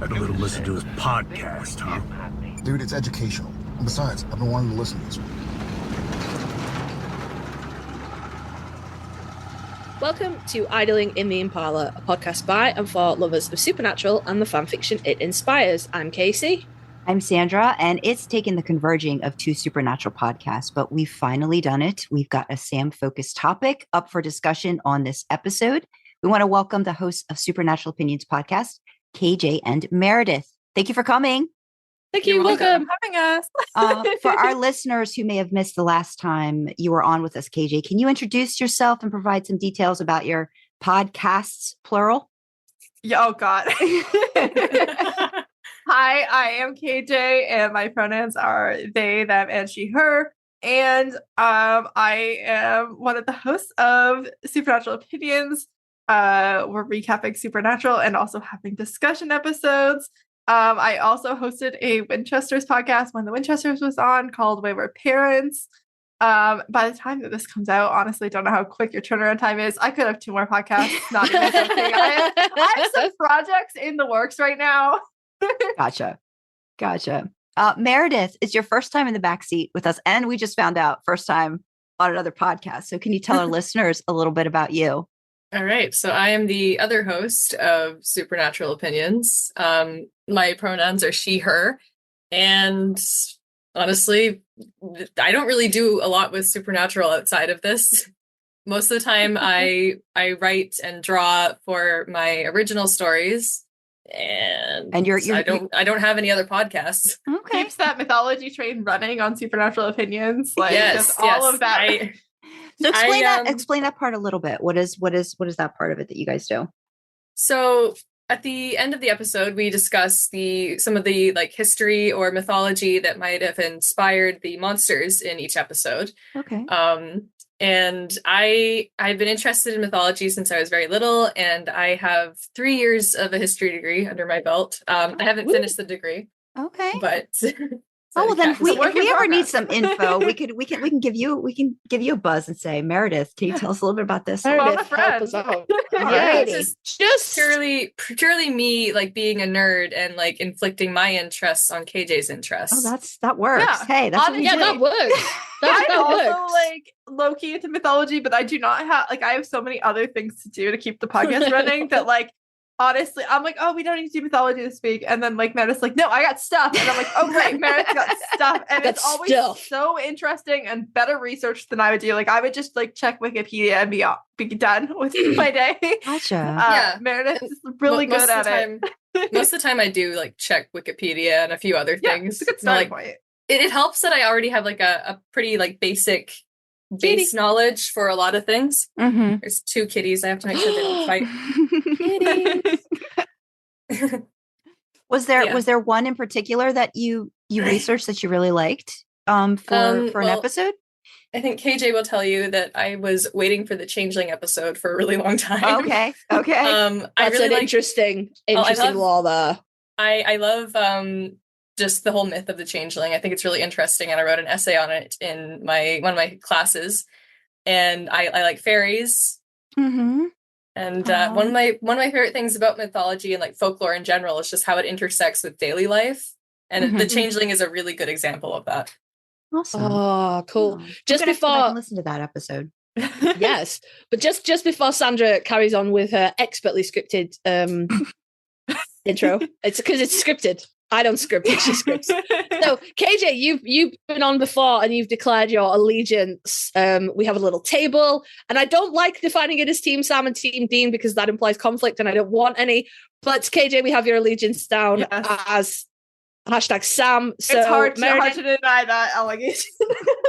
Had a little listen to his podcast, huh? Dude, it's educational. And besides, I've been wanting to listen to this one. Welcome to Idling in the Impala, a podcast by and for lovers of supernatural and the fanfiction it inspires. I'm Kasey. I'm Sandra, and it's taken the converging of two supernatural podcasts, but we've finally done it. We've got a Sam-focused topic up for discussion on this episode. We want to welcome the hosts of Supernatural Opinions podcast, KJ and Meredith. Thank you for coming. Thank you. Welcome. Having us. For our listeners who may have missed the last time you were on with us, KJ, can you introduce yourself and provide some details about your podcasts, plural? Yeah, oh, God. Hi, I am KJ, and my pronouns are they, them, and she, her. And I am one of the hosts of Supernatural Opinions. We're recapping Supernatural and also having discussion episodes. I also hosted a Winchester's podcast when the Winchesters was on called Wayward Parents. By the time that this comes out, honestly, don't know how quick your turnaround time is. I could have 2 more podcasts. Not even joking. I have some projects in the works right now. Gotcha. Meredith, it's your first time in the backseat with us, and we just found out first time on another podcast. So can you tell our listeners a little bit about you? All right. So I am the other host of Supernatural Opinions. My pronouns are she, her. And honestly, I don't really do a lot with Supernatural outside of this. Most of the time I write and draw for my original stories. And you're I don't have any other podcasts. Okay. Keeps that mythology train running on Supernatural Opinions. Like yes, all of that. So explain that part a little bit. What is that part of it that you guys do? So at the end of the episode, we discuss some of the like history or mythology that might have inspired the monsters in each episode. Okay. And I've been interested in mythology since I was very little, and I have 3 years of a history degree under my belt. I haven't finished the degree. Okay. But if we ever need some info, we can give you a buzz and say, Meredith, can you tell us a little bit about this? Meredith, help us out. Yeah, just purely me like being a nerd and like inflicting my interests on KJ's interests. Oh, that works. Yeah. Hey, that's what we do. that works. I'm That also works. like low-key into mythology, but I do not have I have so many other things to do to keep the podcast running that like honestly I'm like, oh, we don't need to do mythology this week, and then like Meredith's like, no, I got stuff, and I'm like, oh great, Meredith got stuff, and it's always so interesting and better research than I would do. Like I would just like check Wikipedia and be done with my day. Gotcha. Meredith is really good at it. Most of the time I do like check Wikipedia and a few other things. It's a good starting point. It helps that I already have like a pretty like basic base knowledge for a lot of things. Mm-hmm. There's 2 kitties. I have to make sure they don't fight. Was there one in particular that you researched that you really liked for an episode? I think KJ will tell you that I was waiting for the Changeling episode for a really long time. Okay. That's an interesting law there. I love just the whole myth of the Changeling. I think it's really interesting, and I wrote an essay on it in one of my classes. And I like fairies. Mm-hmm. And one of my favorite things about mythology and like folklore in general is just how it intersects with daily life. And the Changeling is a really good example of that. Awesome. Oh, cool. Oh. Just before listen to that episode. Yes, but just before Sandra carries on with her expertly scripted intro, it's because it's scripted. I don't script it, she scripts. So, KJ, you've been on before and you've declared your allegiance. We have a little table, and I don't like defining it as Team Sam and Team Dean because that implies conflict, and I don't want any. But KJ, we have your allegiance down as #Sam. So it's hard to deny that allegation.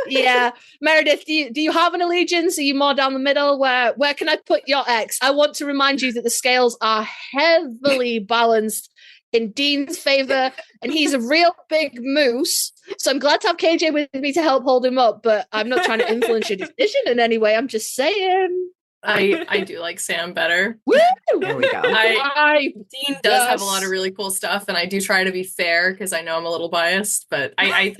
Yeah, Meredith, do you have an allegiance? Are you more down the middle? Where can I put your X? I want to remind you that the scales are heavily balanced in Dean's favor, and he's a real big moose. So I'm glad to have KJ with me to help hold him up, but I'm not trying to influence your decision in any way. I'm just saying. I do like Sam better. Woo! There we go. Dean does have a lot of really cool stuff, and I do try to be fair because I know I'm a little biased, but I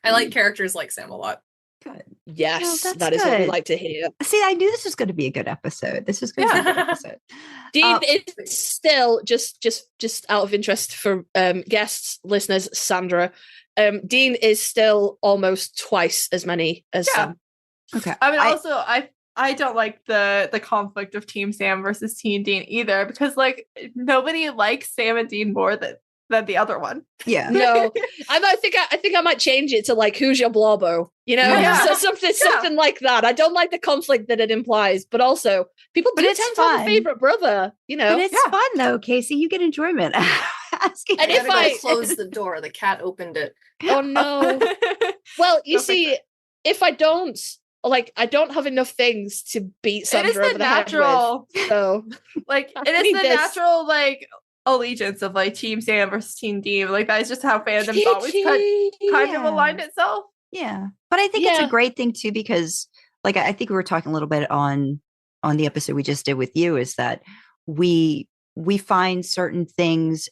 like characters like Sam a lot. Good. Yes, that's that is what we good. like to hear. See, I knew this was going to be a good episode. This was going to be a good episode. Dean is still just out of interest for guests, listeners, Sandra. Dean is still almost twice as many as Sam. Okay. I mean, also, I don't like the conflict of Team Sam versus Team Dean either, because like nobody likes Sam and Dean more than the other one. Yeah. No, I think I might change it to like, who's your blobbo? You know, Yeah. so something like that. I don't like the conflict that it implies, but also people do it's tend to have a fun. favorite brother. You know, But it's fun though, Casey. You get enjoyment. Asking And if I closed the door, the cat opened it. oh no. Well, you see, if I don't have enough things to beat Sandra it is over the the head natural, with, so like I it is need the this. natural like allegiance of like Team Sam versus Team Dean. Like that is just how fandom's always kind of aligned itself. Yeah. But I think it's Yeah. a great thing too, because like I think we were talking a little bit on the episode we just did with you, is that we find certain things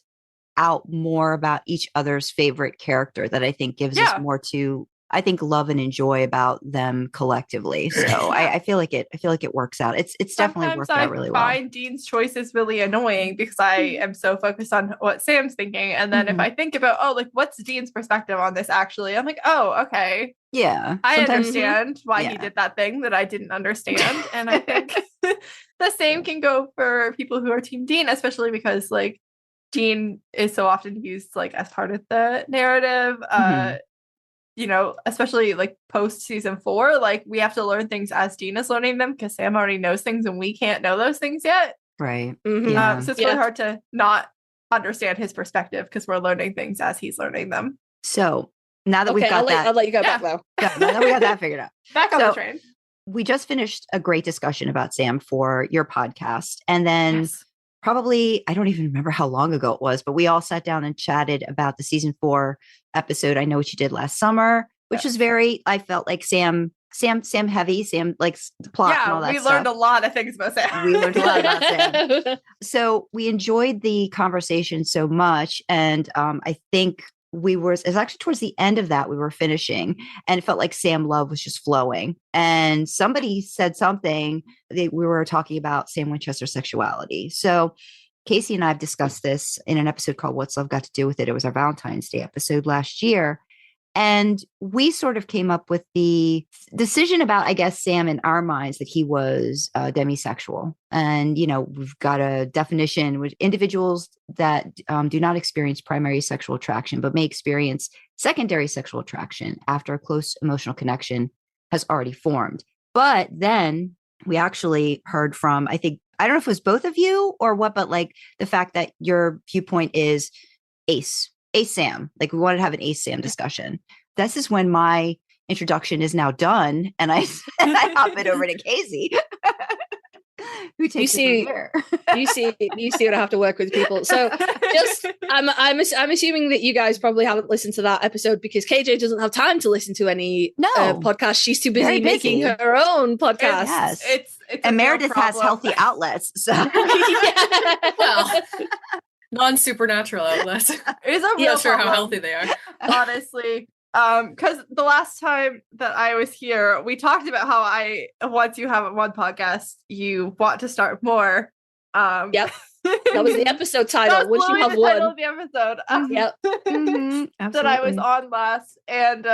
out more about each other's favorite character that I think gives us more to, I think, love and enjoy about them collectively. So I feel like it works out. It's definitely Sometimes worked out really well. I find Dean's choices really annoying because I am so focused on what Sam's thinking, and then if I think about like what's Dean's perspective on this, actually, I'm like, oh, okay, Yeah. I Sometimes- understand why he yeah. did that thing that I didn't understand, and I think the same can go for people who are Team Dean, especially because like Dean is so often used like as part of the narrative. You know, especially like post season 4, like we have to learn things as Dean is learning them because Sam already knows things and we can't know those things yet. Right. Mhm. Yeah. So it's really hard to not understand his perspective because we're learning things as he's learning them. So now that we've Okay, got I'll let you go back though. now that we got that figured out. Back on So- the train. We just finished a great discussion about Sam for your podcast. And then Yes. probably, I don't even remember how long ago it was, but we all sat down and chatted about the season 4 episode, I Know What You Did Last Summer, which was very, I felt like Sam heavy, Sam likes the plot and all that we stuff. learned a lot of things about Sam. We learned a lot about Sam. So we enjoyed the conversation so much. And I think it's actually towards the end of that we were finishing, and it felt like Sam love was just flowing. And somebody said something, we were talking about Sam Winchester sexuality. So Kasey and I have discussed this in an episode called What's Love Got to Do with It? It was our Valentine's Day episode last year. And we sort of came up with the decision about, I guess, Sam in our minds, that he was demisexual. And, you know, we've got a definition with individuals that do not experience primary sexual attraction, but may experience secondary sexual attraction after a close emotional connection has already formed. But then we actually heard from, I don't know if it was both of you or what, but like the fact that your viewpoint is Ace Sam, like we wanted to have an Ace Sam discussion. This is when my introduction is now done, and I hop it over to Kasey, who takes it from here. you see what I have to work with, people. So just I'm assuming that you guys probably haven't listened to that episode because KJ doesn't have time to listen to any podcast. She's too busy making her own podcast. Yes. It's And a real Meredith has problem. healthy outlets. So Well, non-supernatural outlets. It is a real Not sure how problem, healthy they are. honestly. Because the last time that I was here, we talked about how once you have one podcast, you want to start more. Yep. That was the episode title. That was Once you literally have the title one. of the episode Yep. that I was on last. And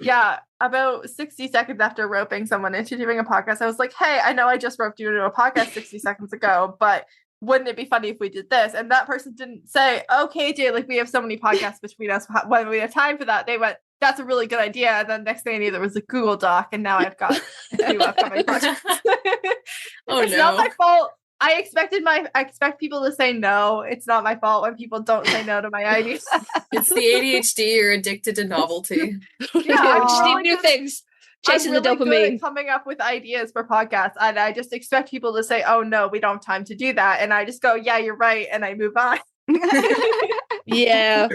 yeah, about 60 seconds after roping someone into doing a podcast, I was like, hey, I know I just roped you into a podcast 60 seconds ago, but wouldn't it be funny if we did this? And that person didn't say, okay, Jay, like we have so many podcasts between us. When we have time for that, they went, that's a really good idea. And then next thing I knew, there was a Google Doc, and now I've got 2 upcoming projects. It's not my fault. I expect people to say no. It's not my fault when people don't say no to my ideas. It's the ADHD. You're addicted to novelty. Yeah, we just need new things. Chasing I'm really the good dopamine. at coming up with ideas for podcasts, and I just expect people to say, "Oh no, we don't have time to do that," and I just go, "Yeah, you're right," and I move on. Yeah.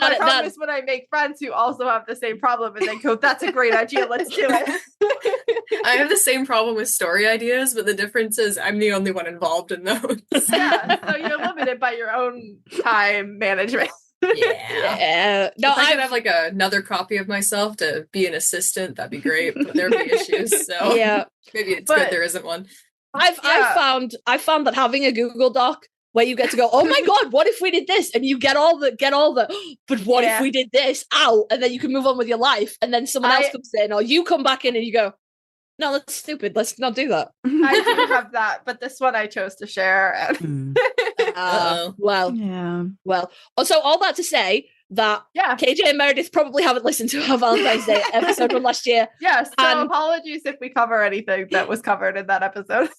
My problem is when I make friends who also have the same problem, and they go, "That's a great idea. Let's do it." I have the same problem with story ideas, but the difference is I'm the only one involved in those. Yeah, so you're limited by your own time management. Yeah. No, If I I could have like another copy of myself to be an assistant, that'd be great. But there'd be issues, so yeah. maybe it's But- good there isn't one. I found that having a Google Doc where you get to go, oh my god, what if we did this, and you get all the but what if we did this out, and then you can move on with your life, and then someone else comes in, or you come back in and you go, no, that's stupid, let's not do that. I do have that, but this one I chose to share. And Well, so all that to say that KJ and Meredith probably haven't listened to our Valentine's Day episode from last year. Yes, so apologies if we cover anything that was covered in that episode.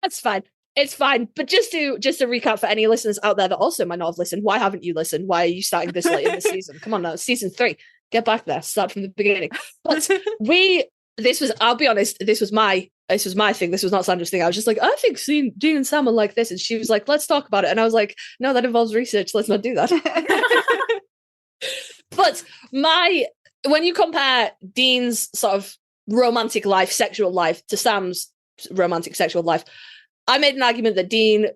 That's fine. It's fine. But just to recap for any listeners out there that also might not have listened, why haven't you listened? Why are you starting this late in the season? Come on now, season 3. Get back there. Start from the beginning. But I'll be honest, this was my thing. This was not Sandra's thing. I was just like, I think Dean and Sam are like this. And she was like, let's talk about it. And I was like, no, that involves research. Let's not do that. But when you compare Dean's sort of romantic life, sexual life to Sam's romantic sexual life, I made an argument that Dean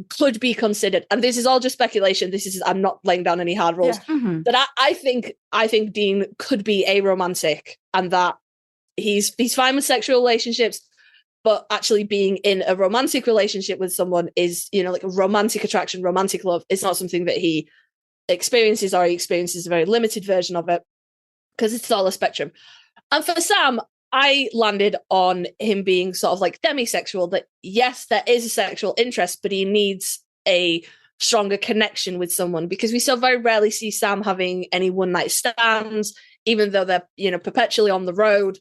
could be considered, and this is all just speculation. I'm not laying down any hard rules. That I think Dean could be aromantic, and that he's fine with sexual relationships, but actually being in a romantic relationship with someone is, like a romantic attraction, romantic love. It's not something that he experiences, or he experiences a very limited version of it, because it's all a spectrum. And for Sam, I landed on him being sort of like demisexual, that yes, there is a sexual interest, but he needs a stronger connection with someone, because we so very rarely see Sam having any one night stands, even though they're, perpetually on the road.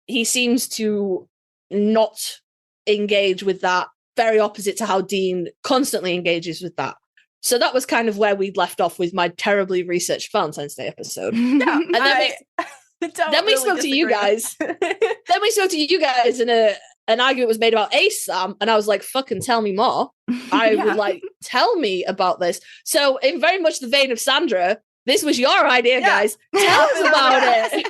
He seems to not engage with that, very opposite to how Dean constantly engages with that. So that was kind of where we'd left off with my terribly researched Valentine's Day episode. Yeah, And then we spoke to you guys. Then we spoke to you guys, and an argument was made about Ace Sam, and I was like, fucking tell me more. I would like, tell me about this. So in very much the vein of Sandra, this was your idea, guys. Tell us about it.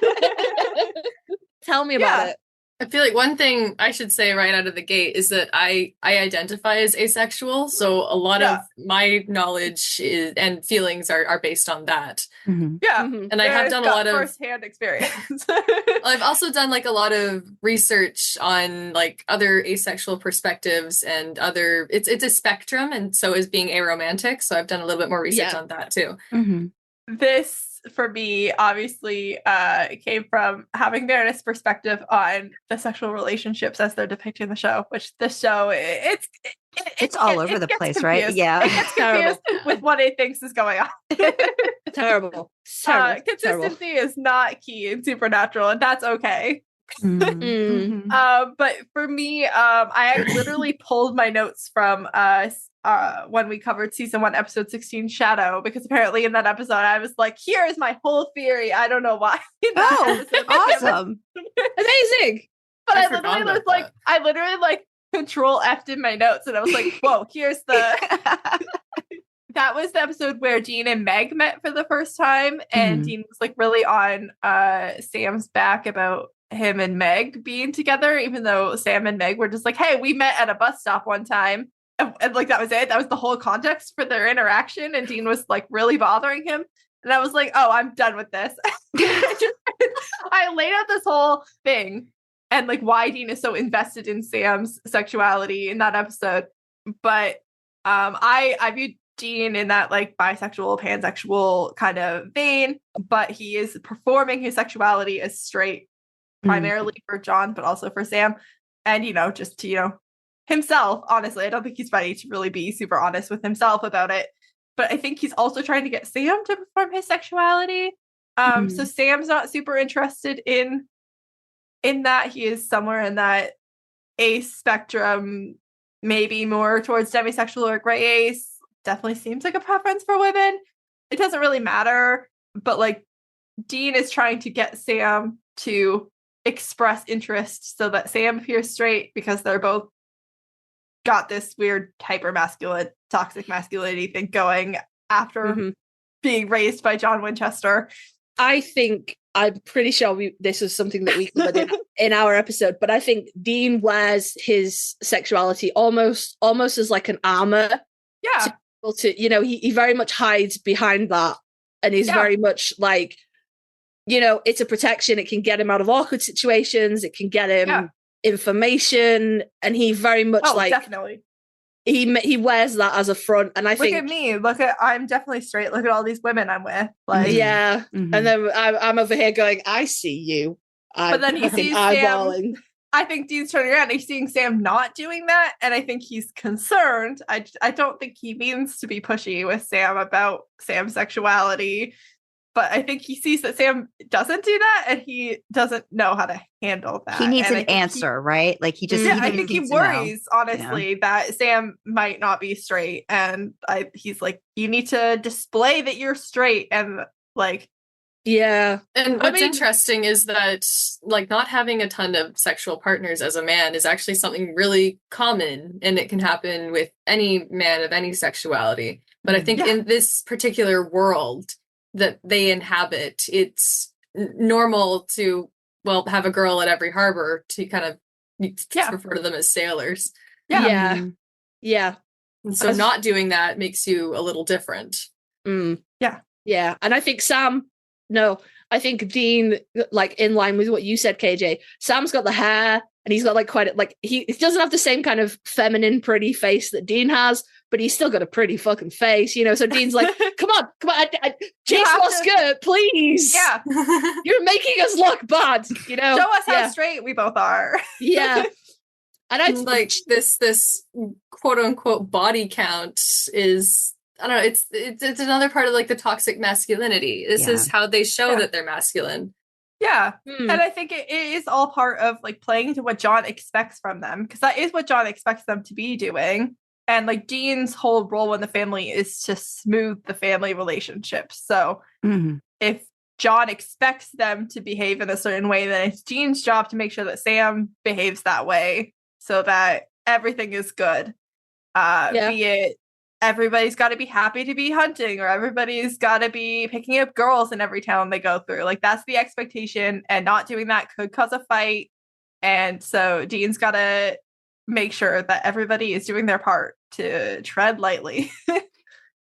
Tell me about it. I feel like one thing I should say right out of the gate is that I identify as asexual, so a lot of my knowledge and feelings are based on that. Yeah, and I have done a lot of first-hand experience. I've also done like a lot of research on like other asexual perspectives and other. It's a spectrum, and so is being aromantic. So I've done a little bit more research on that too. This, for me, obviously came from having Meredith's perspective on the sexual relationships as they're depicted in the show, which the show, it's all over the place, confused. right? Yeah. It gets confused with what it thinks is going on. Terrible. Consistency is not key in Supernatural, and that's okay. But for me, I literally pulled my notes from when we covered season 1, episode 16, Shadow, because apparently in that episode I was like, here is my whole theory. I don't know why. Awesome. Amazing. But I literally control F'd in my notes, and I was like, whoa, here's the that was the episode where Dean and Meg met for the first time, and Dean was like really on Sam's back about him and Meg being together, even though Sam and Meg were just like, hey, we met at a bus stop one time. And like, that was it. That was the whole context for their interaction. And Dean was like really bothering him. And I was like, oh, I'm done with this. I laid out this whole thing and like why Dean is so invested in Sam's sexuality in that episode. But I viewed Dean in that like bisexual, pansexual kind of vein, but he is performing his sexuality as straight, primarily for John, but also for Sam. And, just to, himself, honestly, I don't think he's ready to really be super honest with himself about it. But I think he's also trying to get Sam to perform his sexuality. So Sam's not super interested in that. He is somewhere in that ace spectrum, maybe more towards demisexual or gray ace. Definitely seems like a preference for women. It doesn't really matter. But like Dean is trying to get Sam to express interest so that Sam appears straight, because they're both got this weird hyper masculine, toxic masculinity thing going after being raised by John Winchester. I'm pretty sure this was something that we covered in our episode, but I think Dean wears his sexuality almost as like an armor. Yeah. To he very much hides behind that and is very much like, it's a protection. It can get him out of awkward situations. It can get him information, and he very much definitely. He wears that as a front, and I think, look at me. I'm definitely straight. Look at all these women I'm with. Like, and then I'm over here going, I see you. But then he sees Sam. I think Dean's turning around and he's seeing Sam not doing that, and I think he's concerned. I don't think he means to be pushy with Sam about Sam's sexuality, but I think he sees that Sam doesn't do that, and he doesn't know how to handle that. He needs an answer, right? Like he just. I think he worries, honestly, that Sam might not be straight, and he's like, you need to display that you're straight, and like. Yeah. And what's interesting is that, like, not having a ton of sexual partners as a man is actually something really common, and it can happen with any man of any sexuality. But I think in this particular world that they inhabit, it's normal to, have a girl at every harbor, to kind of refer to them as sailors. Yeah. And so not doing that makes you a little different. Yeah. And I think I think Dean, like, in line with what you said, KJ, Sam's got the hair, and he's got like he doesn't have the same kind of feminine, pretty face that Dean has, but he's still got a pretty fucking face, So Dean's like, come on, chase my skirt, please. Yeah. You're making us look bad, Show us how straight we both are. Yeah. And I'd like this quote unquote body count is, I don't know, it's another part of like the toxic masculinity. This is how they show that they're masculine. Yeah. And I think it is all part of like playing to what John expects from them, because that is what John expects them to be doing. And like Dean's whole role in the family is to smooth the family relationships. So if John expects them to behave in a certain way, then it's Dean's job to make sure that Sam behaves that way so that everything is good. Be it everybody's got to be happy to be hunting, or everybody's got to be picking up girls in every town they go through. Like, that's the expectation, and not doing that could cause a fight. And so Dean's got to make sure that everybody is doing their part to tread lightly.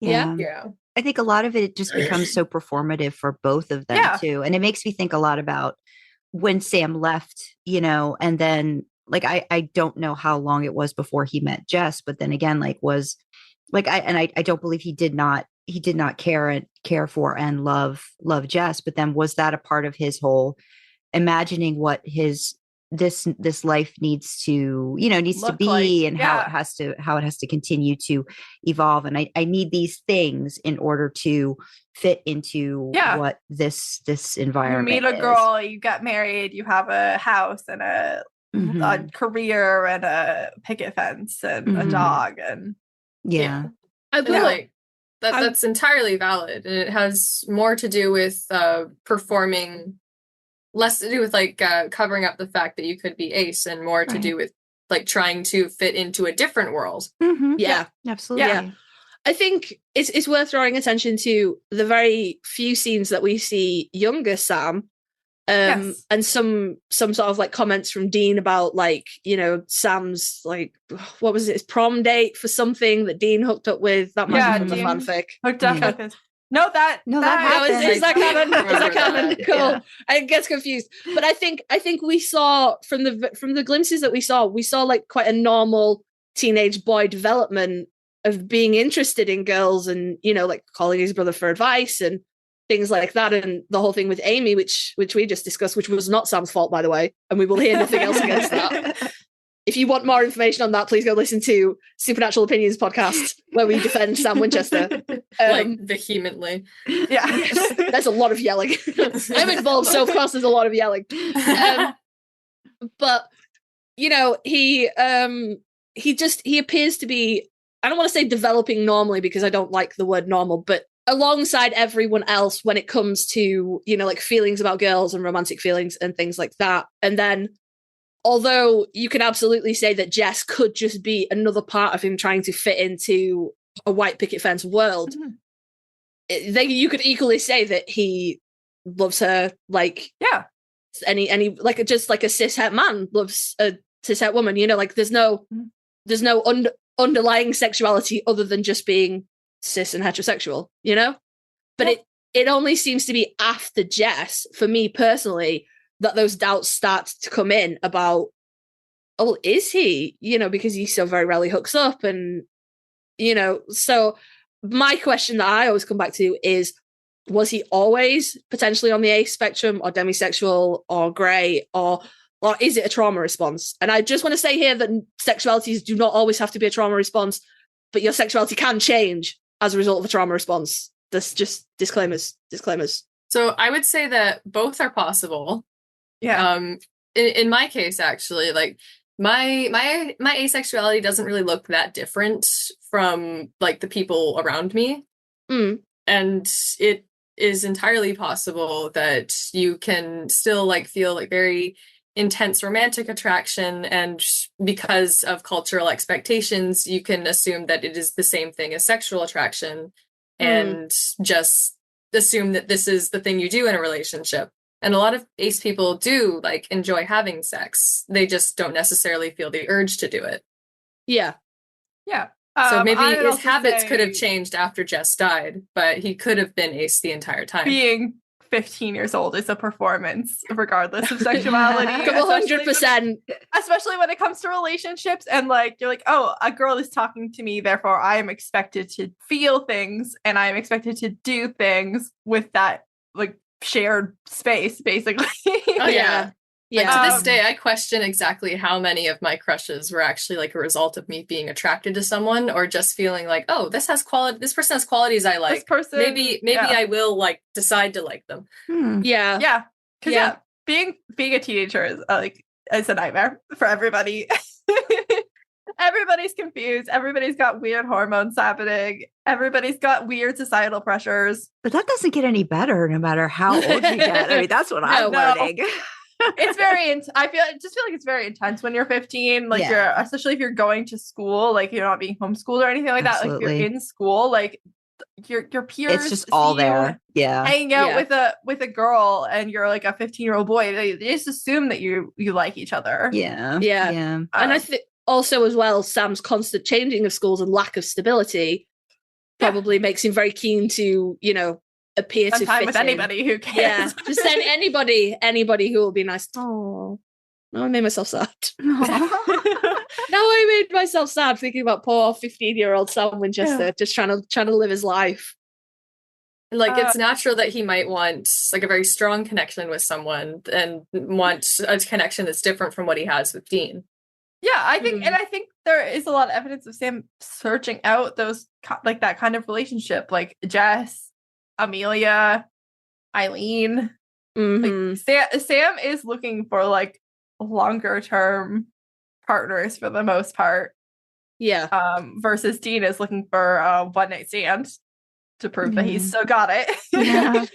Yeah. I think a lot of it just becomes so performative for both of them too. And it makes me think a lot about when Sam left, and then like, I don't know how long it was before he met Jess, but then again, like I don't believe he did not care for and love Jess, but then was that a part of his whole imagining what this life needs to be like, and how it has to continue to evolve, and I need these things in order to fit into what this environment. You meet a girl, you get married, you have a house and a career and a picket fence and a dog, and I feel like that's entirely valid, and it has more to do with performing, less to do with like covering up the fact that you could be ace, and more to do with like trying to fit into a different world. Yeah, absolutely. Yeah. I think it's worth drawing attention to the very few scenes that we see younger Sam. And some sort of like comments from Dean about like, Sam's like, what was it, his prom date for something that Dean hooked up with. That might be from the fanfic. Hooked up with his. No, that happened. Is that canon? Is that canon? Cool. Yeah. I get confused. But I think we saw from the glimpses that we saw like quite a normal teenage boy development of being interested in girls, and like calling his brother for advice and things like that, and the whole thing with Amy, which we just discussed, which was not Sam's fault, by the way, and we will hear nothing else against that. If you want more information on that, please go listen to Supernatural Opinions podcast, where we defend Sam Winchester. Like vehemently. Yeah. Yes, there's a lot of yelling. I'm involved, so of course there's a lot of yelling. But he appears to be, I don't want to say developing normally, because I don't like the word normal, but alongside everyone else when it comes to, like feelings about girls and romantic feelings and things like that. And then, although you can absolutely say that Jess could just be another part of him trying to fit into a white picket fence world, you could equally say that he loves her like any like just like a cishet man loves a cishet woman. Like there's no underlying sexuality other than just being cis and heterosexual, but it only seems to be after Jess, for me personally, that those doubts start to come in about, oh, is he? Because he so very rarely hooks up. And, so my question that I always come back to is, was he always potentially on the ace spectrum or demisexual or gray, or is it a trauma response? And I just want to say here that sexualities do not always have to be a trauma response, but your sexuality can change as a result of a trauma response. That's just disclaimers. So I would say that both are possible. Yeah. In my case, actually, like my asexuality doesn't really look that different from like the people around me. And it is entirely possible that you can still like feel like very intense romantic attraction, and because of cultural expectations you can assume that it is the same thing as sexual attraction, and just assume that this is the thing you do in a relationship. And a lot of ace people do like enjoy having sex, they just don't necessarily feel the urge to do it. Yeah So maybe his habits could have changed after Jess died, but he could have been ace the entire time. Being 15 years old is a performance, regardless of sexuality. 100%. Especially when it comes to relationships, and like you're like, oh, a girl is talking to me, therefore I am expected to feel things, and I am expected to do things with that like shared space, basically. Oh yeah. Yeah. Like, to this day, I question exactly how many of my crushes were actually like a result of me being attracted to someone, or just feeling like, oh, this person has qualities I like. This person, maybe I will like decide to like them. Yeah. Because being a teenager is it's a nightmare for everybody. Everybody's confused. Everybody's got weird hormones happening. Everybody's got weird societal pressures. But that doesn't get any better no matter how old you get. I mean, that's what I'm learning. It's very I just feel like it's very intense when you're 15, like you're, especially if you're going to school, like you're not being homeschooled or anything like that, like you're in school, like your peers, it's just all there, hanging out with a girl, and you're like a 15-year-old boy, they just assume that you like each other. And I think also as well, Sam's constant changing of schools and lack of stability probably makes him very keen to appear to fit with in. Anybody who cares. Yeah, just send anybody who will be nice. Oh, now I made myself sad. Now I made myself sad thinking about poor 15-year-old Sam Winchester just trying to live his life. Like, it's natural that he might want like a very strong connection with someone, and want a connection that's different from what he has with Dean. Yeah, I think, and I think there is a lot of evidence of Sam searching out those like that kind of relationship, like Jess, Amelia, Eileen. Like, Sam is looking for like longer term partners for the most part. Versus Dean is looking for a one night stand to prove that he's still got it. That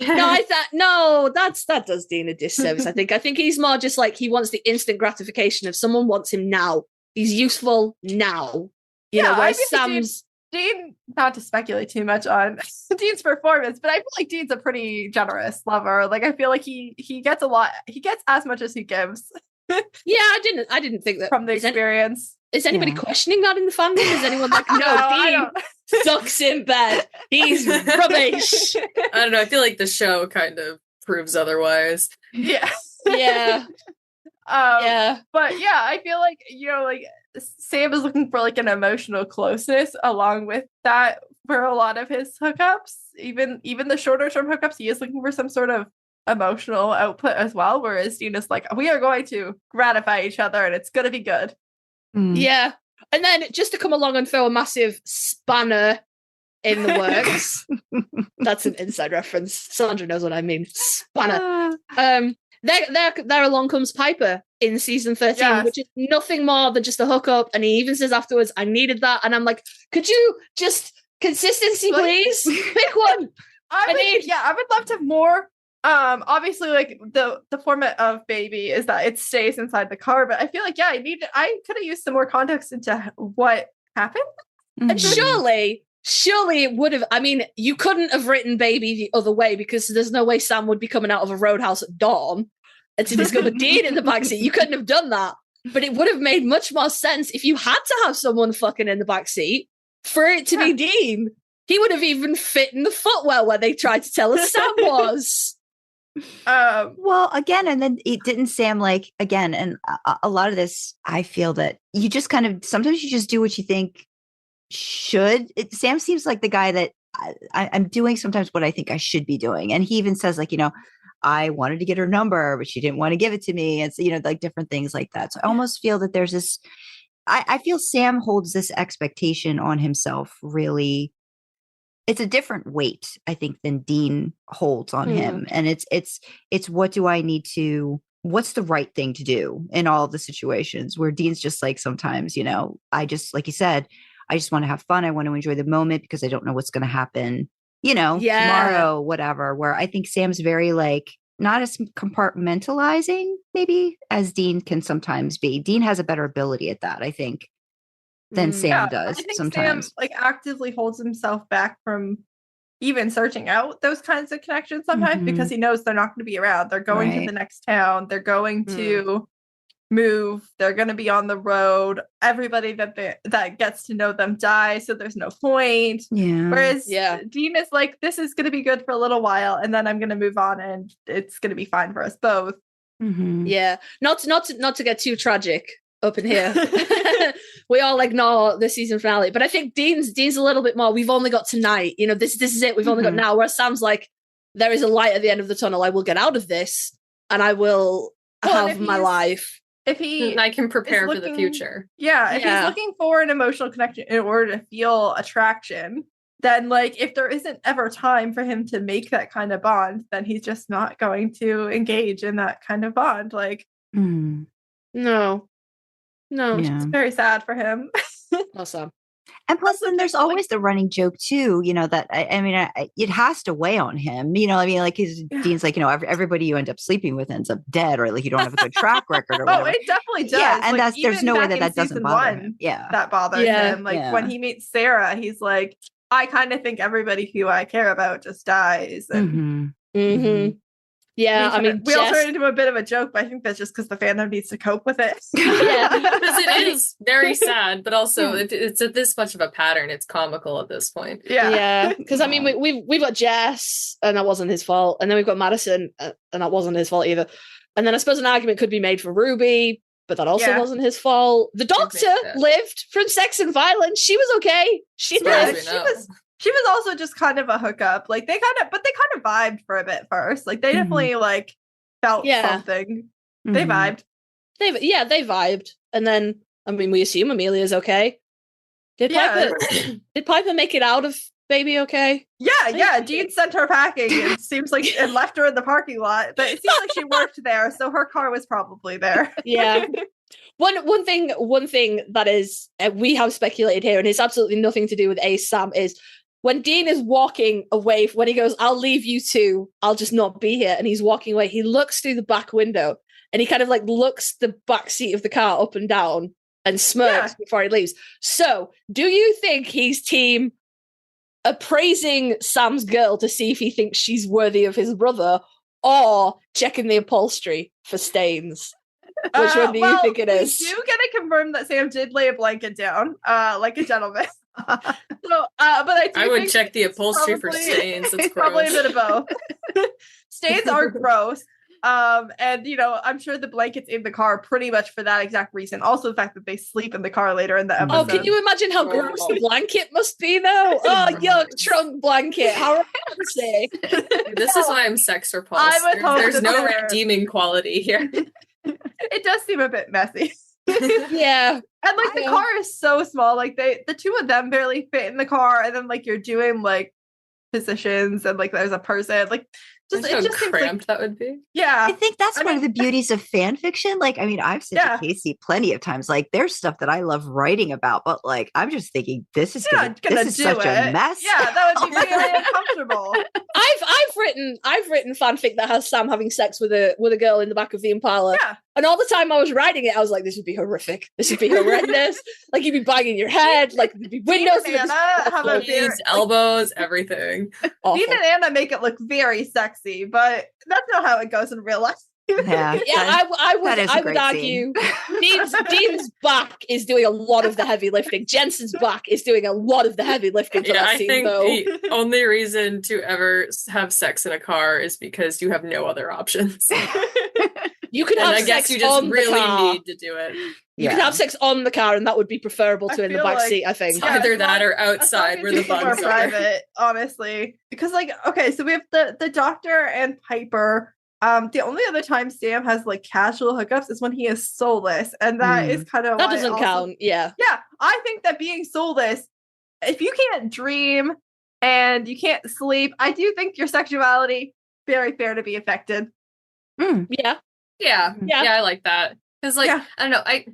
does Dean a disservice. I think he's more just like, he wants the instant gratification of someone wants him now. He's useful now. Whereas Sam's Dean, not to speculate too much on Dean's performance, but I feel like Dean's a pretty generous lover. Like, I feel like he gets a lot. He gets as much as he gives. I didn't think that from the experience. Is anybody questioning that in the fandom? Is anyone like, no, Dean sucks in bed. He's rubbish. I don't know. I feel like the show kind of proves otherwise. Yeah. But yeah, I feel like, like Sam is looking for like an emotional closeness along with that for a lot of his hookups. Even the shorter term hookups, he is looking for some sort of emotional output as well. Whereas Dean is like, we are going to gratify each other and it's going to be good. Yeah. And then just to come along and throw a massive spanner in the works. That's an inside reference. Sandra knows what I mean. Spanner. There along comes Piper in season 13, which is nothing more than just a hookup. And he even says afterwards, I needed that. And I'm like, could you just consistency, please? Pick one. I would love to have more. Obviously, like the format of Baby is that it stays inside the car, but I feel like I could have used some more context into what happened. And surely it would have. I mean, you couldn't have written Baby the other way, because there's no way Sam would be coming out of a roadhouse at dawn and to discover Dean in the backseat. You couldn't have done that. But it would have made much more sense if you had to have someone fucking in the backseat for it to be Dean. He would have even fit in the footwell where they tried to tell us Sam was. Well, again, and then it didn't Sam like again, and a lot of this, I feel that you just kind of sometimes you just do what you think Sam seems like the guy that I'm doing sometimes what I think I should be doing, and he even says like, I wanted to get her number, but she didn't want to give it to me, and so like different things like that. So I almost feel that there's this. I feel Sam holds this expectation on himself really. It's a different weight, I think, than Dean holds on him. And it's what's the right thing to do in all of the situations where Dean's just like, sometimes, I just, like you said, I just want to have fun. I want to enjoy the moment because I don't know what's going to happen, tomorrow, whatever, where I think Sam's very like, not as compartmentalizing maybe as Dean can sometimes be. Dean has a better ability at that, I think, than Sam does I think sometimes. Sam like actively holds himself back from even searching out those kinds of connections sometimes because he knows they're not going to be around. They're going to the next town. They're going to move. They're going to be on the road. Everybody that gets to know them dies, so there's no point. Yeah. Whereas Dean is like, this is going to be good for a little while, and then I'm going to move on, and it's going to be fine for us both. Yeah, not to get too tragic up in here. We all ignore the season finale, but I think Dean's a little bit more, we've only got tonight, this is it, we've only got now, whereas Sam's like, there is a light at the end of the tunnel, I will get out of this and I will have my life. If I can prepare for the future. Yeah, if he's looking for an emotional connection in order to feel attraction, then like if there isn't ever time for him to make that kind of bond, then he's just not going to engage in that kind of bond. Like No, it's very sad for him. Awesome. And plus, then there's always the running joke too, that it has to weigh on him. Like Dean's like, everybody you end up sleeping with ends up dead, or like you don't have a good track record or whatever. It definitely does. Yeah, and like, there's no way that doesn't bother him. Yeah, that bothers him. Like when he meets Sarah, he's like, I kind of think everybody who I care about just dies. And Yeah, we all turned into a bit of a joke, but I think that's just because the fandom needs to cope with it. Yeah, because it is very sad, but also it's this much of a pattern. It's comical at this point. Yeah. Because we've got Jess, and that wasn't his fault, and then we've got Madison, and that wasn't his fault either. And then I suppose an argument could be made for Ruby, but that also wasn't his fault. The doctor lived from sex and violence. She was okay. She She was also just kind of a hookup. Like they kind of vibed for a bit first. Like they definitely like felt something. They vibed. They vibed. And then we assume Amelia's okay. Did Piper make it out of baby okay? Yeah. Dean sent her packing. It seems like and left her in the parking lot. But it seems like she worked there, so her car was probably there. Yeah. One thing that is we have speculated here, and it's absolutely nothing to do with Ace Sam, is when Dean is walking away, when he goes, I'll leave you two, I'll just not be here, and he's walking away, he looks through the back window and he kind of like looks the back seat of the car up and down and smirks before he leaves. So do you think he's team appraising Sam's girl to see if he thinks she's worthy of his brother, or checking the upholstery for stains? Which one do you think it is? We do get to confirm that Sam did lay a blanket down, like a gentleman. So, but I would check the upholstery for stains. It's probably a bit of both. Stains are gross. And I'm sure the blanket's in the car pretty much for that exact reason. Also, the fact that they sleep in the car later in the episode. Oh, can you imagine how gross the blanket must be, though? Oh, yuck, trunk blanket. How romantic. This is why I'm sex repulsed. There's no redeeming quality here. It does seem a bit messy. Yeah. And like the car is so small, like the two of them barely fit in the car, and then like you're doing like positions and like there's a person like just it just cramped seems like, that would be. Yeah. I think that's one of the beauties of fan fiction. Like, I've said to Kasey plenty of times, like there's stuff that I love writing about, but like I'm just thinking this is such a mess. Yeah, that would be really uncomfortable. I've written fanfic that has Sam having sex with a girl in the back of the Impala. Yeah. And all the time I was writing it, I was like, this would be horrific. This would be horrendous. Like you'd be banging your head, like there'd be windows. Elbows, everything. Dean and Anna make it look very sexy, but that's not how it goes in real life. Yeah, I would argue Dean's back is doing a lot of the heavy lifting. Jensen's back is doing a lot of the heavy lifting for that I scene, think though. the only reason to ever have sex in a car is because you have no other options. You could have I guess sex you just on really the car. need to do it. You could have sex on the car, and that would be preferable to in the feel back like- seat, I think. It's either that or as long outside as where the it's more bugs are. private, honestly. Because like, okay, so we have the doctor and Piper. The only other time Sam has like casual hookups is when he is soulless, and that is kind of That doesn't count. Yeah. Yeah, I think that being soulless, if you can't dream and you can't sleep, I do think your sexuality very fair to be affected. Yeah. Yeah, I like that. Because, like, Yeah. I don't know, I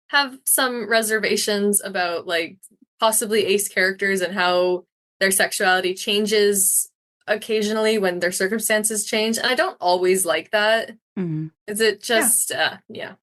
have some reservations about, like, possibly ace characters and how their sexuality changes occasionally when their circumstances change. And I don't always like that. Is it just, yeah.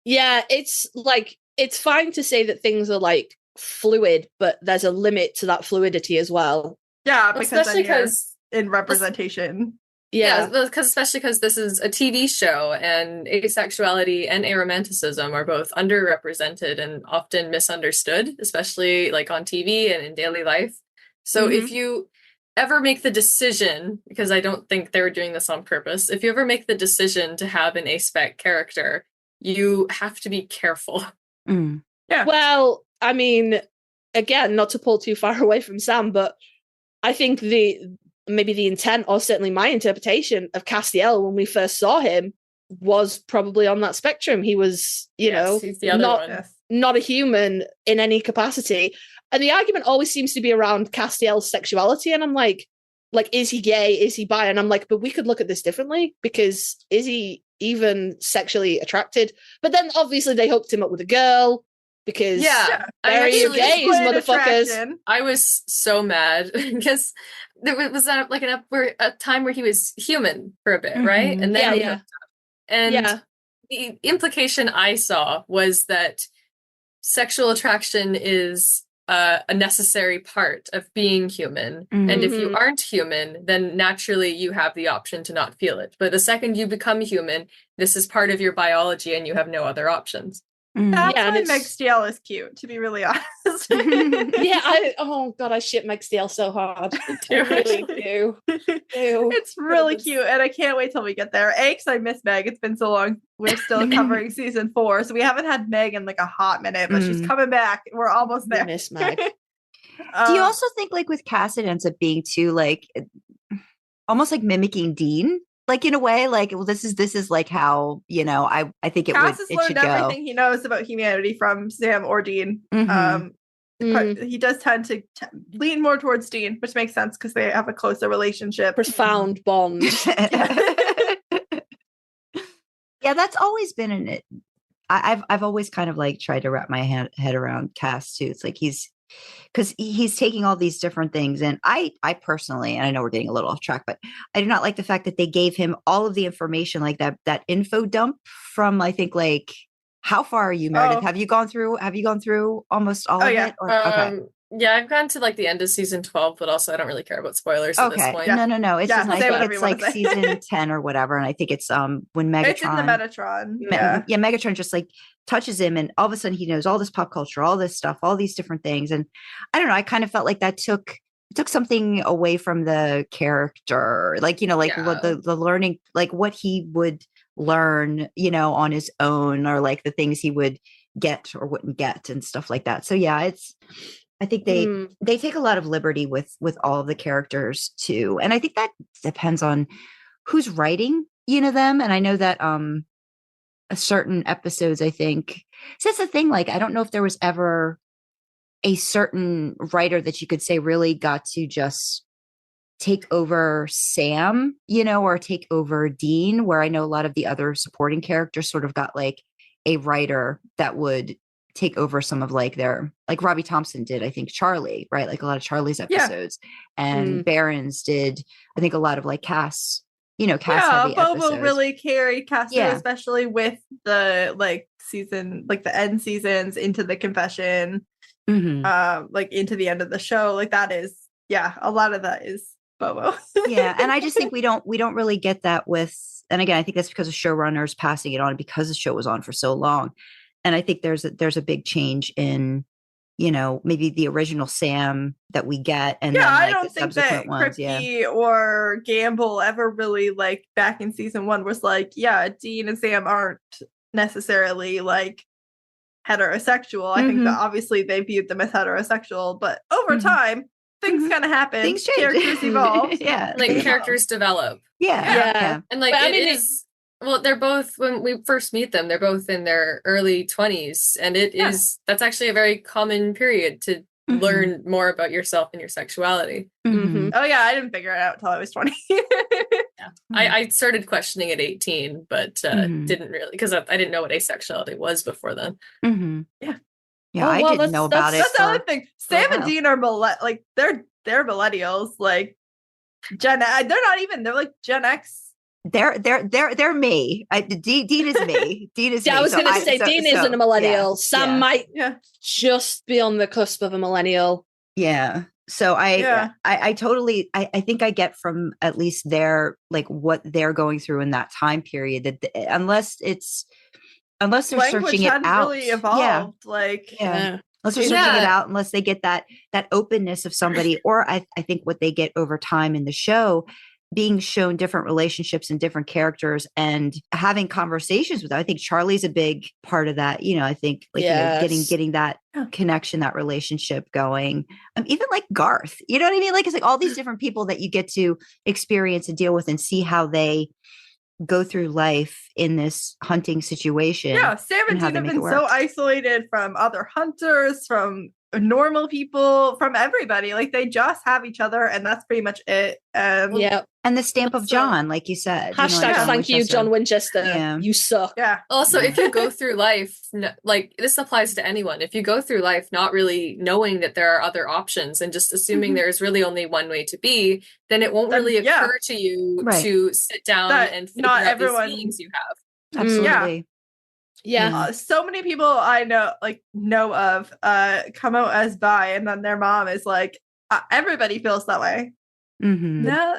Yeah, it's like, it's fine to say that things are like fluid, but there's a limit to that fluidity as well. Yeah, because Especially then you're because in representation. Yeah. Especially because this is a TV show and asexuality and aromanticism are both underrepresented and often misunderstood, especially like on TV and in daily life. So if you ever make the decision, because I don't think they were doing this on purpose, if you ever make the decision to have an aspec character, you have to be careful. Yeah. Well, I mean, again, not to pull too far away from Sam, but I think maybe the intent, or certainly my interpretation of Castiel when we first saw him, was probably on that spectrum. He was, you know, he's the other one. not a human in any capacity. And the argument always seems to be around Castiel's sexuality. And I'm like, is he gay? Is he bi? And I'm like, but we could look at this differently, because is he even sexually attracted? But then obviously they hooked him up with a girl, because very gays, motherfuckers. I was so mad because there was that like a time where he was human for a bit, right? And then the implication I saw was that sexual attraction is a necessary part of being human. And if you aren't human, then naturally you have the option to not feel it. But the second you become human, this is part of your biology and you have no other options. That's why Meg Steele is cute, to be really honest. Oh god, I ship Meg Steele so hard. I really do. It's really cute, and I can't wait till we get there. Because I miss Meg. It's been so long. We're still covering season 4, so we haven't had Meg in like a hot minute, but she's coming back. We're almost there. Miss Meg. Do you also think like with Cass it ends up being too like almost like mimicking Dean? Like in a way, like, well, this is like how, you know, I think Cass it has should learned go. everything he knows about humanity from Sam or Dean. He does tend to lean more towards Dean, which makes sense because they have a closer relationship. Profound bond. Yeah, that's always been in it. I've always kind of like tried to wrap my head around Cass too. It's like because he's taking all these different things, and I personally, and I know we're getting a little off track, but I do not like the fact that they gave him all of the information, like that info dump from, I think, like, how far are you, Meredith? Have you gone through almost all of it? Or, okay. Yeah, I've gone to like the end of season 12, but also I don't really care about spoilers at this point. No. It's just, I think it's like season 10 or whatever, and I think it's when Megatron. It's in the Metatron. Megatron just like touches him, and all of a sudden he knows all this pop culture, all this stuff, all these different things, and I don't know. I kind of felt like that took something away from the character, like, you know, like what the learning, like what he would learn, you know, on his own, or like the things he would get or wouldn't get and stuff like that. So yeah, I think they take a lot of liberty with all of the characters too. And I think that depends on who's writing, you know, them. And I know that a certain episodes, I think, so that's the thing. Like, I don't know if there was ever a certain writer that you could say really got to just take over Sam, you know, or take over Dean, where I know a lot of the other supporting characters sort of got like a writer that would take over some of like their, like Robbie Thompson did, I think, Charlie, right? Like a lot of Charlie's episodes, and Barron's did, I think, a lot of like Cass, you know, Cass heavy Bobo episodes. really carried Cass, especially with the like season, like the end seasons into the confession, like into the end of the show. Like that is, a lot of that is Bobo. And I just think we don't really get that with and again, I think that's because of showrunners passing it on because the show was on for so long. And I think there's a big change in, maybe the original Sam that we get, and then I like don't the think subsequent that ones. Yeah. Kripke or Gamble ever really like back in season 1 was like, yeah, Dean and Sam aren't necessarily like heterosexual. I think that obviously they viewed them as heterosexual, but over time things kind of happen. Things change. Characters evolve. Yeah. Like They characters develop. Yeah. And like But, I it mean, is well, they're both, when we first meet them, they're both in their early 20s. And that's actually a very common period to learn more about yourself and your sexuality. Mhm. Oh yeah, I didn't figure it out until I was 20. I started questioning at 18, but didn't really, because I didn't know what asexuality was before then. Yeah. Yeah, Oh, I well, didn't know about it. That's the other for- thing. Sam and while. Dean are like they're millennials, like they're not even, they're like Gen X. They're me. Dean is me. Dean is me. Yeah, I was So going to say Dean isn't a millennial. Sam might just be on the cusp of a millennial. Yeah. So I totally, I think I get from at least their, like what they're going through in that time period, that unless they're Language searching it hadn't out. really evolved. Like Unless they're searching it out, unless they get that openness of somebody, or I think what they get over time in the show, being shown different relationships and different characters and having conversations with them. I think Charlie's a big part of that. I think like getting that connection, that relationship going. Even like Garth, you know what I mean? Like it's like all these different people that you get to experience and deal with and see how they go through life in this hunting situation. Yeah, Sam and Dean have been so isolated from other hunters, from normal people, from everybody. Like they just have each other, and that's pretty much it. And the stamp of John, like you said. Hashtag thank you, John Winchester. Yeah. You suck. Yeah. Also, if you go through life, like this applies to anyone, if you go through life not really knowing that there are other options and just assuming there's really only one way to be, then it won't really occur to you to sit down and figure out these feelings you have. Absolutely. Yeah. So many people I know of come out as bi, and then their mom is like, everybody feels that way. No.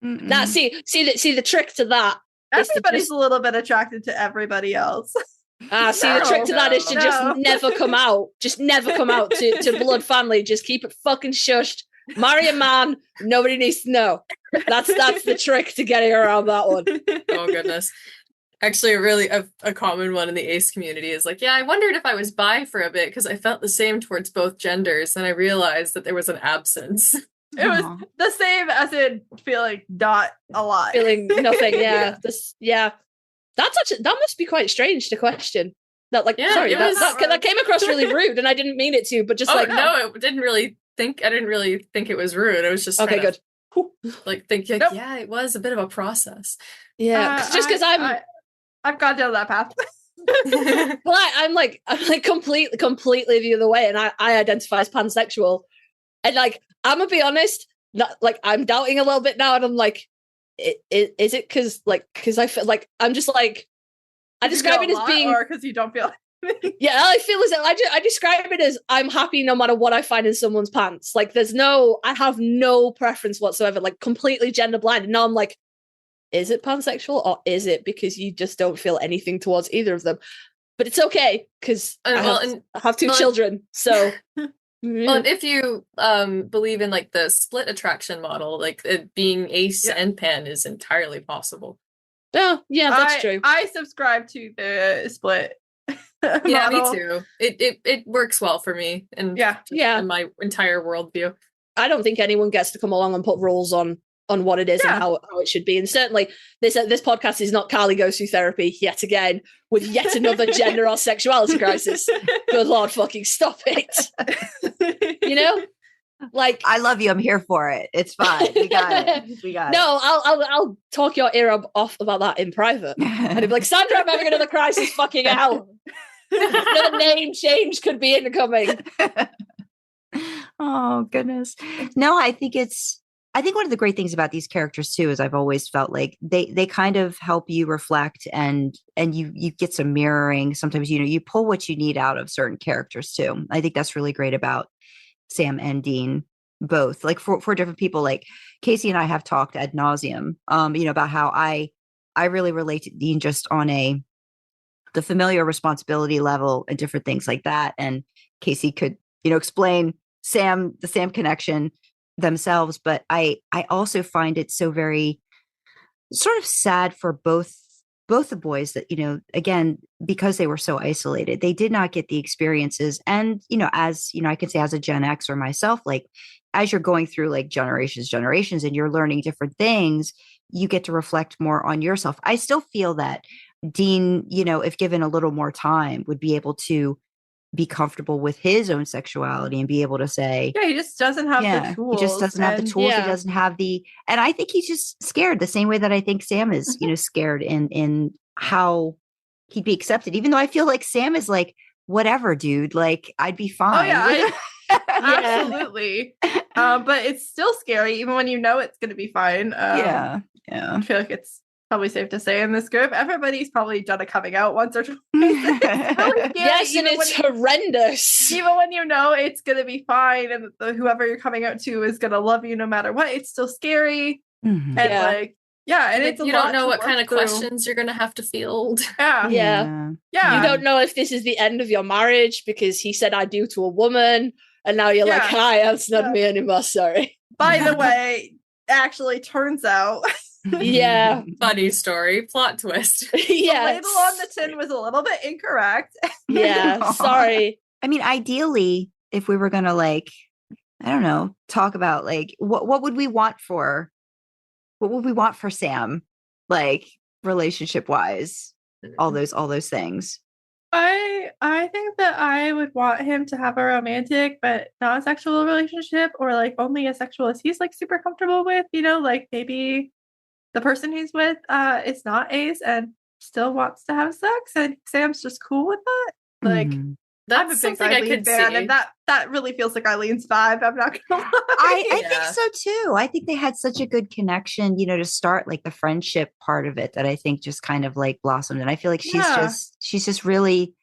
Now, see the trick to that. Everybody's a little bit attracted to everybody else. The trick to that is to just never come out. Just never come out to blood family. Just keep it fucking shushed. Marry a man. Nobody needs to know. That's the trick to getting around that one. Oh goodness. Actually, a common one in the ace community is like, I wondered if I was bi for a bit because I felt the same towards both genders, and I realized that there was an absence. It was the same as in feeling not a lot. Feeling nothing, That must be quite strange to question. That that came across really rude, and I didn't mean it to, but just I didn't really think it was rude. It was just okay, good. It was a bit of a process. Yeah, just because I've gone down that path. Well, I'm completely the other way, and I identify as pansexual, and I'm gonna be honest, I'm doubting a little bit now, and I'm like, is it because I feel like I'm just like I describe it as being, or because you don't feel. I feel as I describe it as I'm happy no matter what I find in someone's pants. Like I have no preference whatsoever, like completely gender blind. And now I'm like, is it pansexual or is it because you just don't feel anything towards either of them? But it's okay because I have two children. So, well, and if you believe in like the split attraction model, like being ace and pan is entirely possible. Oh, yeah, that's true. I subscribe to the split. Yeah, me too. It works well for me, and in my entire worldview. I don't think anyone gets to come along and put rules on what it is and how it should be. And certainly this podcast is not Carly goes through therapy yet again with yet another gender or sexuality crisis. Good Lord, fucking stop it. You know? Like, I love you. I'm here for it. It's fine. We got it. No, I'll talk your ear off about that in private. And I'd be like, Sandra, I'm having another crisis. Fucking hell. Another name change could be incoming. Oh goodness. No, I think one of the great things about these characters too is I've always felt like they kind of help you reflect and you get some mirroring. Sometimes you pull what you need out of certain characters too. I think that's really great about Sam and Dean. both, like for different people. Like Kasey and I have talked ad nauseum, about how I really relate to Dean just on the familiar responsibility level and different things like that. And Kasey could, explain the Sam connection themselves. But I also find it so very sort of sad for both the boys that, again, because they were so isolated, they did not get the experiences. And, as, I can say as a Gen X or myself, like as you're going through like generations, and you're learning different things, you get to reflect more on yourself. I still feel that Dean, if given a little more time, would be able to be comfortable with his own sexuality and be able to say, he just doesn't have the tools. He just doesn't have the tools. He doesn't have and I think he's just scared the same way that I think Sam is, scared in how he'd be accepted, even though I feel like Sam is like, whatever, dude, like I'd be fine. Oh, yeah, absolutely. But it's still scary, even when it's going to be fine. Yeah. I feel like it's probably safe to say in this group, everybody's probably done a coming out once or twice. Really yes, and it's horrendous. Even when it's going to be fine, and whoever you're coming out to is going to love you no matter what, it's still scary. Mm-hmm. And and it's you don't know what kind of questions you're going to have to field. Yeah. You don't know if this is the end of your marriage because he said I do to a woman, and now you're like, hi, that's not me anymore, sorry. By the way, actually turns out yeah. Funny story, plot twist. The label on the tin was a little bit incorrect. Yeah, sorry. I mean, ideally, if we were going to like, I don't know, talk about like, what would we want for Sam, like relationship wise, all those things. I think that I would want him to have a romantic but not a sexual relationship, or like only a sexual as he's like super comfortable with, like maybe the person he's with is not ace and still wants to have sex, and Sam's just cool with that. Like that's I'm a big something I could fan, see. and that really feels like Eileen's vibe. I'm not gonna lie. I think so too. I think they had such a good connection, to start like the friendship part of it that I think just kind of like blossomed. And I feel like she's just really,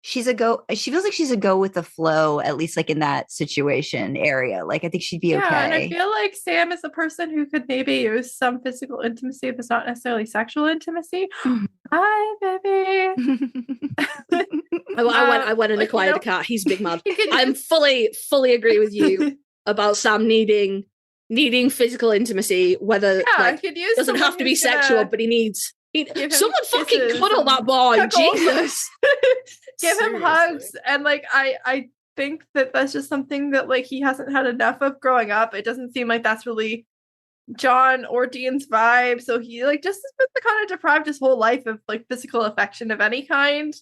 she feels like she's a go with the flow, at least like in that situation area. Like I think she'd be okay. And I feel like Sam is a person who could maybe use some physical intimacy that's not necessarily sexual intimacy. Hi, baby. I went and acquired a cat. He's big mad. I'm fully agree with you about Sam needing physical intimacy, whether it doesn't have to be sexual, but he needs someone fucking cuddle that boy. Jesus. Give him hugs. And like I think that that's just something that like he hasn't had enough of growing up. It doesn't seem like that's really John or Dean's vibe. So he like just has been kind of deprived his whole life of like physical affection of any kind.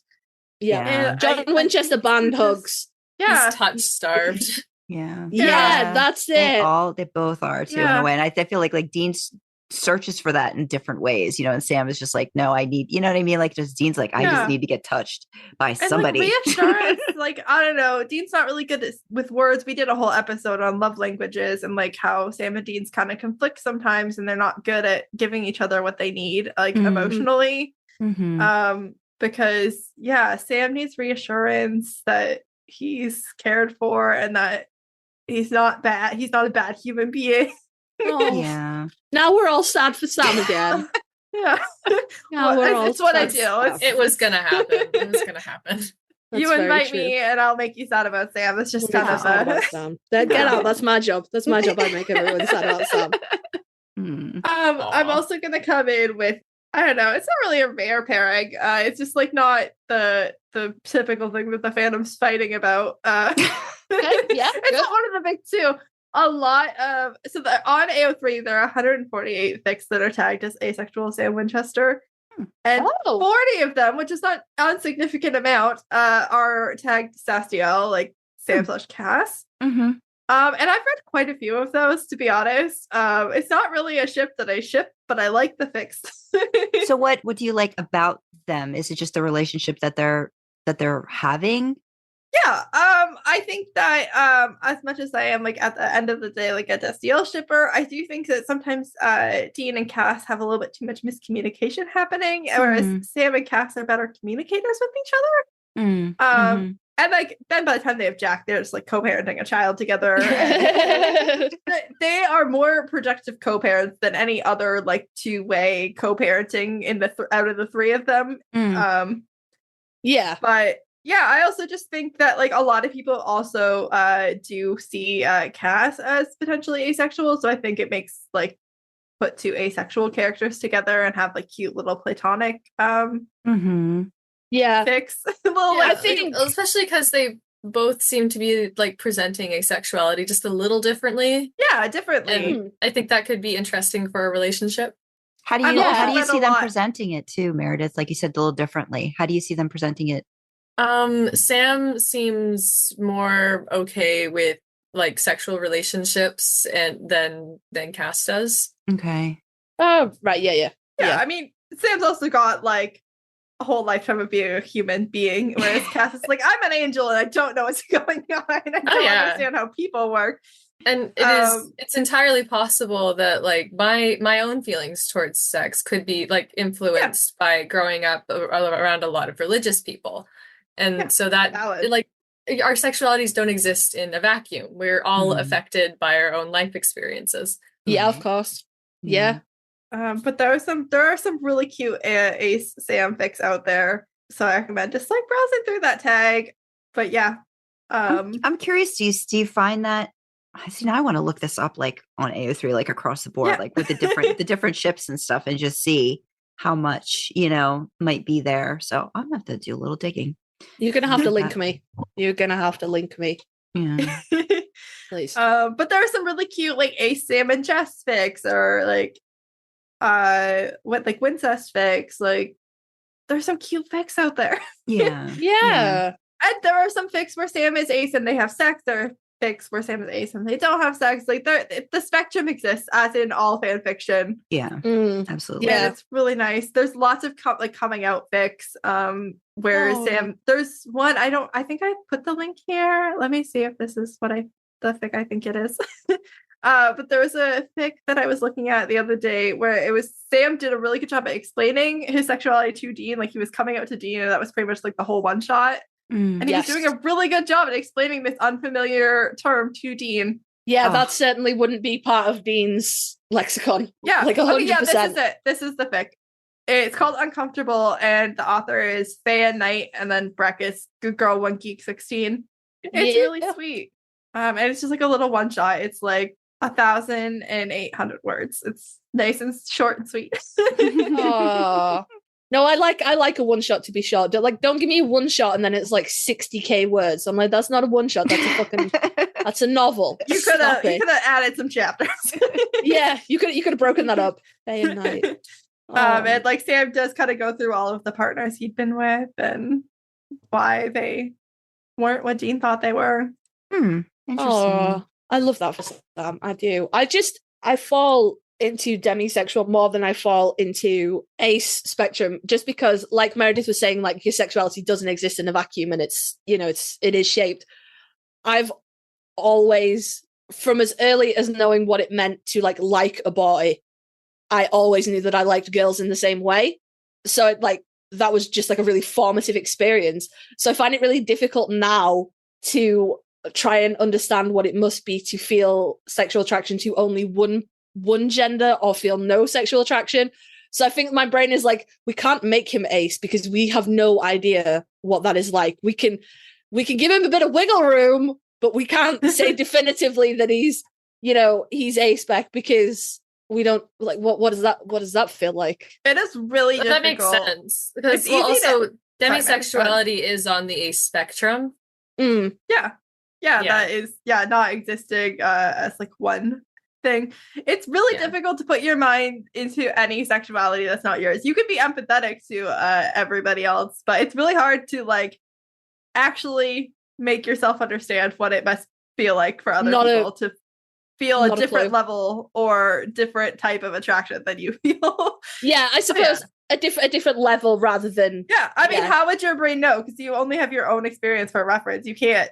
Yeah. John Winchester band hugs. Yeah. He's touch starved. Yeah, that's it. They both are too in a way. And I feel like Dean searches for that in different ways, and Sam is just like, no, I need, you know what I mean? Like just Dean's like, I just need to get touched by somebody. Like, reassurance, like, I don't know. Dean's not really good with words. We did a whole episode on love languages and like how Sam and Dean's kind of conflict sometimes, and they're not good at giving each other what they need, like emotionally. Because Sam needs reassurance that he's cared for and that he's not bad. He's not a bad human being. Yeah. Now we're all sad for Sam again. It's what I do. It was gonna happen. You invite me and I'll make you sad about Sam. It's just kind of Sam. Get out. That's my job. That's my job. I make everyone sad about Sam. I'm also gonna come in with, I don't know, it's not really a rare pairing. It's just like not the typical thing that the fandom's fighting about. It's not one of the big two. A lot of on AO3 there are 148 fics that are tagged as asexual Sam Winchester, and 40 of them, which is not an insignificant amount, are tagged Sastiel, like Sam/Cass. And I've read quite a few of those, to be honest. It's not really a ship that I ship, but I like the fics. So what do you like about them? Is it just the relationship that they're having? Yeah, I think that as much as I am like at the end of the day like a Destiel shipper, I do think that sometimes Dean and Cass have a little bit too much miscommunication happening, whereas Sam and Cass are better communicators with each other. And like then by the time they have Jack, they're just like co-parenting a child together. And they are more productive co-parents than any other like two-way co-parenting in the out of the three of them. Yeah. But yeah, I also just think that like a lot of people also do see Cass as potentially asexual. So I think it makes like put two asexual characters together and have like cute little platonic Yeah. fics. I think especially because they both seem to be like presenting asexuality just a little differently. Yeah, differently. And I think that could be interesting for a relationship. How do you see them presenting it too, Meredith? Like you said, a little differently. How do you see them presenting it? Sam seems more okay with like sexual relationships and than Cass does. Okay. Oh, right. Yeah. I mean, Sam's also got like a whole lifetime of being a human being, whereas Cass is like, I'm an angel and I don't know what's going on. I don't understand how people work. And it's entirely possible that like my own feelings towards sex could be like influenced by growing up around a lot of religious people. And so that like our sexualities don't exist in a vacuum. We're all affected by our own life experiences. Yeah, of course. Yeah. But there are some really cute Ace Sam fics out there. So I recommend just like browsing through that tag. But yeah. I'm curious, do you find that now I want to look this up like on AO3, like across the board, like with the different ships and stuff and just see how much, might be there. So I'm gonna have to do a little digging. You're gonna have to link me. You're gonna have to link me. Yeah. Please. But there are some really cute like Ace Sam and Jess fics or like Wincest fics. Like there's some cute fics out there. Yeah. And there are some fics where Sam is Ace and they have sex. There are fics where Sam is Ace and they don't have sex. Like the spectrum exists as in all fan fiction. Yeah. Absolutely. Yeah, it's really nice. There's lots of coming out fics where Sam, there's one I think I put the link here. Let me see if this is the fic I think it is. But there was a fic that I was looking at the other day where it was Sam did a really good job at explaining his sexuality to Dean. Like he was coming out to Dean and that was pretty much like the whole one shot. And he was doing a really good job at explaining this unfamiliar term to Dean. Yeah, that certainly wouldn't be part of Dean's lexicon. Yeah, like 100%. Okay, yeah, this is it. This is the fic. It's called Uncomfortable, and the author is Fan Knight, and then brackets Good Girl 1 Geek 16. It's really sweet. And it's just like a little one shot. It's like 1,800 words. It's nice and short and sweet. No, I like a one shot to be short. Don't give me a one shot and then it's like 60k words. I'm like, that's not a one shot. That's a fucking that's a novel. You could have added some chapters. Yeah, you could have broken that up day and night. And like Sam does kind of go through all of the partners he'd been with and why they weren't what Dean thought they were. Interesting. I love that for Sam. I do. I fall into demisexual more than I fall into ace spectrum, just because, like Meredith was saying, like your sexuality doesn't exist in a vacuum, and it is shaped. I've always, from as early as knowing what it meant to like a boy, I always knew that I liked girls in the same way. So that was just like a really formative experience. So I find it really difficult now to try and understand what it must be to feel sexual attraction to only one gender or feel no sexual attraction. So I think my brain is like, we can't make him ace because we have no idea what that is like. We can give him a bit of wiggle room, but we can't say definitively that he's aspec because we don't like what does that feel like? It is really difficult. That makes sense because also demisexuality is on the ace spectrum. Yeah, that is not existing as like one thing. It's really difficult to put your mind into any sexuality that's not yours. You could be empathetic to everybody else, but it's really hard to like actually make yourself understand what it must feel like for other people to feel a different level or different type of attraction than you feel. Yeah, I suppose a different level rather than I mean, how would your brain know? Because you only have your own experience for reference. You can't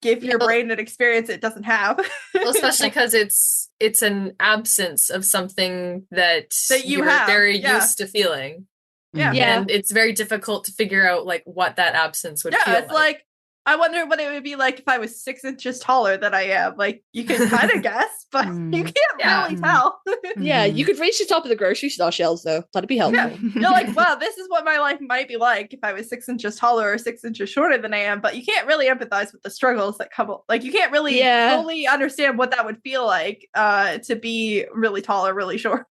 give your brain an experience it doesn't have. Well, especially because it's an absence of something that you're very used to feeling. Yeah. And it's very difficult to figure out like what that absence would feel it's like I wonder what it would be like if I was 6 inches taller than I am. Like, you can kind of guess, but you can't really tell. Yeah, you could reach the top of the grocery store shelves, though. That'd be helpful. Yeah. You're like, wow, this is what my life might be like if I was 6 inches taller or 6 inches shorter than I am. But you can't really empathize with the struggles that come. Like, you can't really fully understand what that would feel like to be really tall or really short.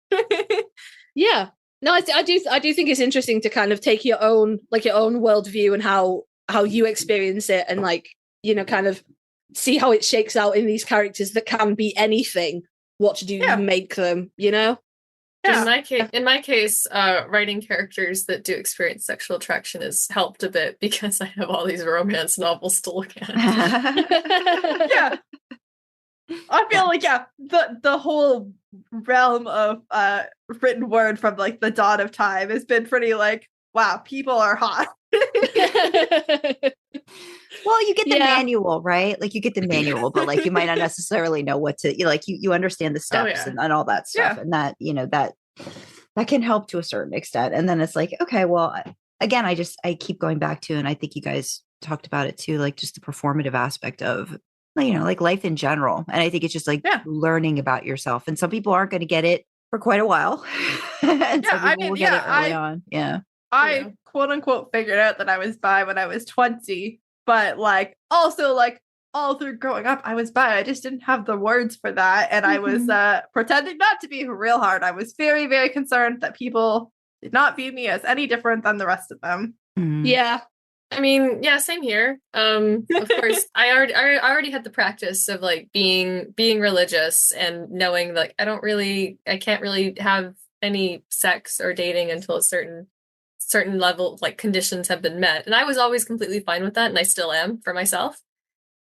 Yeah. No, I do think it's interesting to kind of take your own worldview and how you experience it, and like, you know, kind of see how it shakes out in these characters that can be anything. What do you make them, you know? Yeah. In my case, writing characters that do experience sexual attraction has helped a bit because I have all these romance novels to look at. Yeah. I feel like the whole realm of written word from like the dawn of time has been pretty like, wow, people are hot. Well, you get the manual, right? Like you get the manual, but like you might not necessarily know what to, you understand the steps and all that stuff. And that, you know, that can help to a certain extent. And then it's like, okay, well, again, I keep going back to, and I think you guys talked about it too, like just the performative aspect of, you know, like life in general. And I think it's just like learning about yourself. And some people aren't going to get it for quite a while. And some people will get it early on. Yeah. I quote unquote figured out that I was bi when I was 20, but like also like all through growing up, I was bi. I just didn't have the words for that. And I was pretending not to be real hard. I was very, very concerned that people did not view me as any different than the rest of them. Yeah. I mean, yeah, same here. Of course, I already had the practice of like being religious and knowing like I can't really have any sex or dating until a certain level, like conditions have been met. And I was always completely fine with that, and I still am for myself.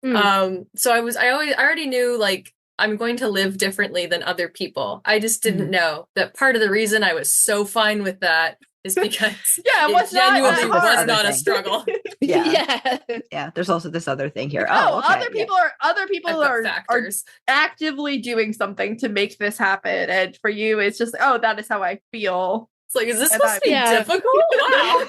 So I already knew like I'm going to live differently than other people. I just didn't know that part of the reason I was so fine with that is because it genuinely was not a struggle. Yeah. There's also this other thing here. Other people are actively doing something to make this happen, and for you, it's just that is how I feel. It's like, is this supposed to be difficult? Wow.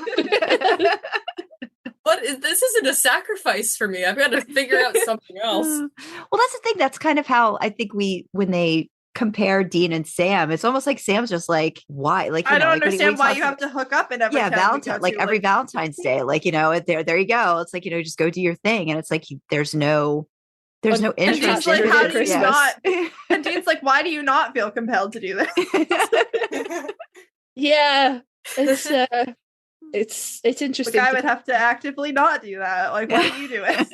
This isn't a sacrifice for me. I've got to figure out something else. Well, that's the thing. That's kind of how I think when they compare Dean and Sam, it's almost like Sam's just like, why? Like, I don't understand why you have to hook up in every every Valentine's Day. Like, you know, there you go. It's like, you know, just go do your thing. And it's like, there's no interest. And Dean's like, how do you not? And Dean's like, why do you not feel compelled to do this? Yeah. It's interesting. Like, I would have to actively not do that. Like, what are you doing?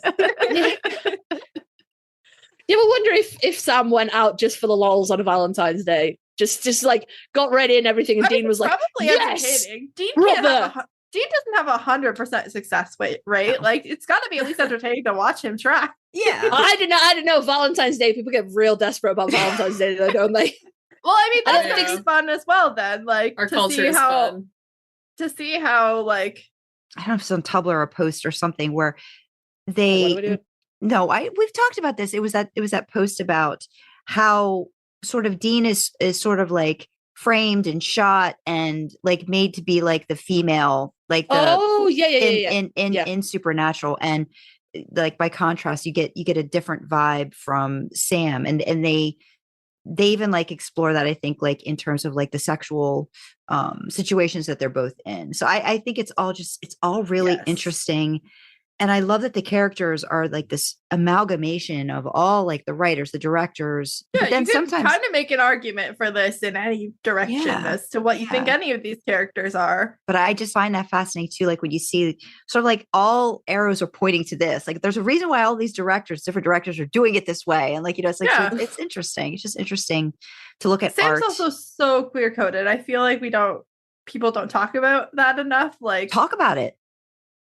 You ever wonder if Sam went out just for the lols on a Valentine's Day? Just like got ready and everything, and Dean was like, probably entertaining. Dean doesn't have 100% success rate, right? Like, it's got to be at least entertaining to watch him try. Yeah. I didn't know Valentine's Day, people get real desperate about Valentine's Day, though, don't they? Well, I mean, that makes fun as well, then. Like, our culture is fun. To see how, like, I don't know if it's on Tumblr or a post or something where we've talked about this. It was that post about how sort of Dean is sort of like framed and shot and like made to be like the female, like in Supernatural, and like by contrast, you get a different vibe from Sam, and they even like explore that, I think, like in terms of like the sexual situations that they're both in. So I think it's all really interesting. And I love that the characters are like this amalgamation of all like the writers, the directors. Yeah, but then you can sometimes kind of make an argument for this in any direction as to what you think any of these characters are. But I just find that fascinating too. Like when you see sort of like all arrows are pointing to this, like there's a reason why all these different directors are doing it this way. And like, you know, it's like, so it's interesting. It's just interesting to look at Sam's art. also so queer coded. I feel like people don't talk about that enough. Like, talk about it.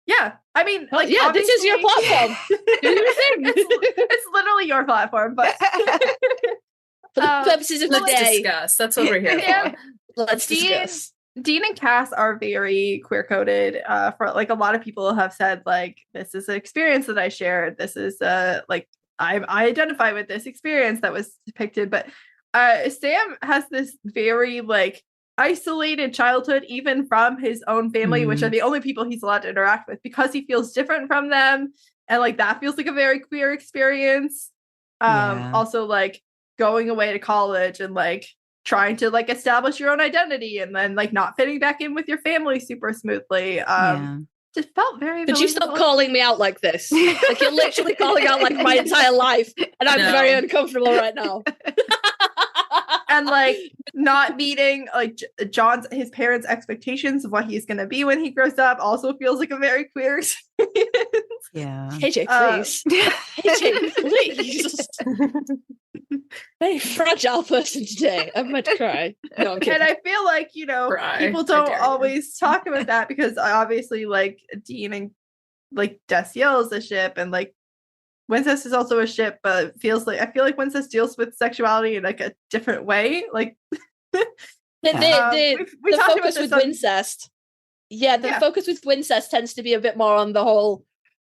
Yeah, I mean, like, this is your platform. Do your thing. It's literally your platform, but for the purposes of the day, discuss. That's what we're here for. Let's discuss. Dean and Cass are very queer coded. For like a lot of people have said, like, this is an experience that I shared. This is like I identify with this experience that was depicted. But Sam has this very like isolated childhood, even from his own family, which are the only people he's allowed to interact with, because he feels different from them. and like that feels like a very queer experience. Also like going away to college and like trying to like establish your own identity and then like not fitting back in with your family super smoothly. Just felt very. Could you stop calling me out like this? Like you're literally calling out like my entire life, and I'm very uncomfortable right now. And like not meeting like his parents' expectations of what he's going to be when he grows up also feels like a very queer experience. Yeah. KJ, please. KJ, please. Very fragile person today. I'm about to cry. No, I'm kidding. And I feel like, people don't always talk about that because obviously like Dean and like Destiel is a ship and like Wincest is also a ship, but I feel like Wincest deals with sexuality in like a different way. Like the focus with Wincest. Yeah, the focus with Wincest tends to be a bit more on the whole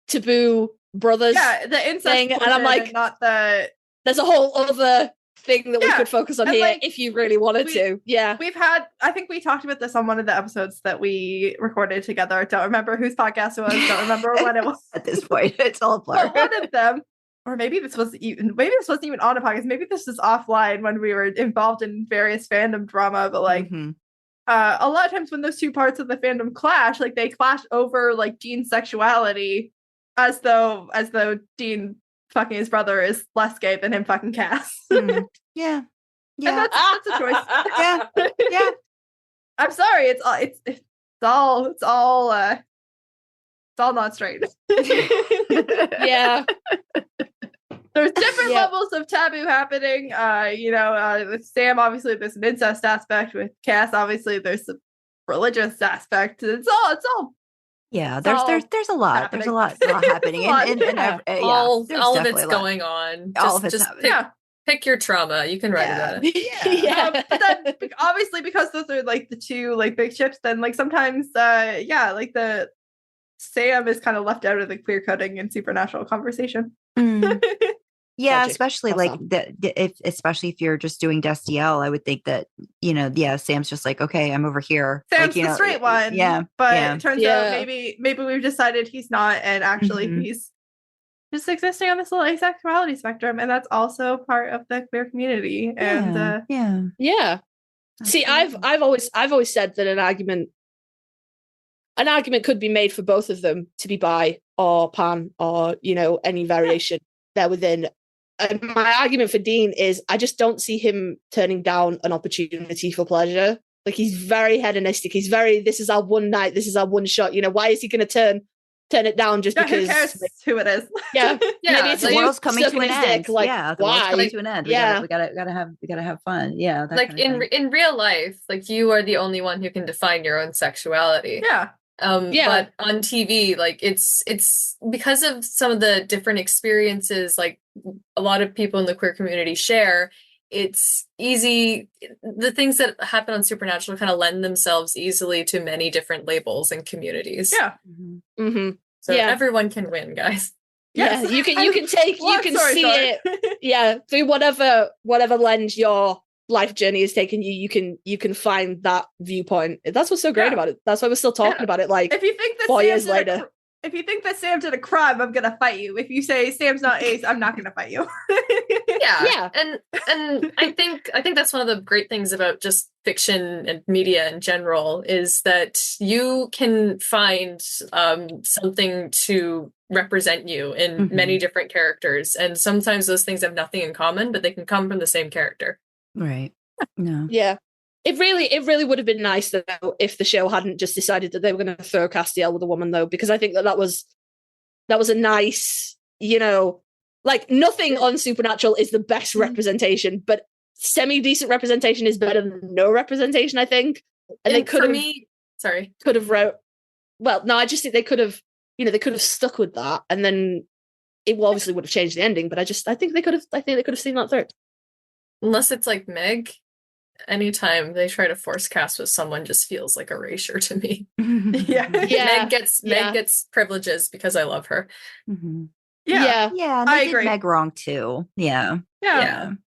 taboo brothers the incest thing. And I'm like, not the there's a whole other thing that we could focus on here like, if you really wanted to. Yeah. I think we talked about this on one of the episodes that we recorded together. I don't remember whose podcast it was. Don't remember when it was. At this point, it's all a blur. But one of them, or maybe this wasn't even on a podcast. Maybe this was offline when we were involved in various fandom drama. But like, a lot of times when those two parts of the fandom clash, like they clash over like Dean's sexuality, as though Dean fucking his brother is less gay than him fucking Cass. Yeah. And that's a choice. Yeah. I'm sorry. It's all not straight. Yeah. There's different levels of taboo happening. With Sam, obviously there's an incest aspect. With Cass, obviously there's a religious aspect. It's all. Yeah, there's a lot. Happening. There's a lot happening. All of it's going on. All of it's happening. Pick your trauma. You can write about it. But then obviously because those are like the two like big ships, then like sometimes like the Sam is kind of left out of the queer coding and supernatural conversation. Yeah, especially like especially if you're just doing Destiel, I would think that Sam's just like, okay, I'm over here. Sam's like, the straight one. But it turns out maybe we've decided he's not, and actually he's just existing on this little asexuality spectrum, and that's also part of the queer community. And See, I've always said that an argument could be made for both of them to be bi or pan or any variation there within. And my argument for Dean is I just don't see him turning down an opportunity for pleasure. Like he's very hedonistic. He's very, this is our one night, this is our one shot. Why is he going to turn it down just because? Who cares who it is? Maybe it's the world's coming to an end. The world's coming to an end. We gotta have fun. Yeah, like in real life, like you are the only one who can define your own sexuality. Yeah. But on TV, like it's because of some of the different experiences like a lot of people in the queer community share, it's easy. The things that happen on Supernatural kind of lend themselves easily to many different labels and communities. Yeah. So everyone can win, guys. Yes. Yeah, you can see it. Yeah, through whatever lens your life journey has taken you, you can find that viewpoint. That's what's so great about it. That's why we're still talking about it. Like, if you think that 4 years later, if you think that Sam did a crime, I'm gonna fight you. If you say Sam's not ace, I'm not gonna fight you. Yeah. And I think that's one of the great things about just fiction and media in general is that you can find something to represent you in many different characters, and sometimes those things have nothing in common, but they can come from the same character. Right. No. Yeah. It really would have been nice though if the show hadn't just decided that they were going to throw Castiel with a woman though, because I think that was a nice, like nothing on Supernatural is the best representation, but semi-decent representation is better than no representation, I think. And they could have wrote. Well, no, I just think they could have, they could have stuck with that, and then it obviously would have changed the ending. But I think they could have seen that through. Unless it's like Meg. Anytime they try to force cast with someone just feels like erasure to me. Meg gets privileges because I love her. Yeah, and I agree. Meg wrong too. Yeah.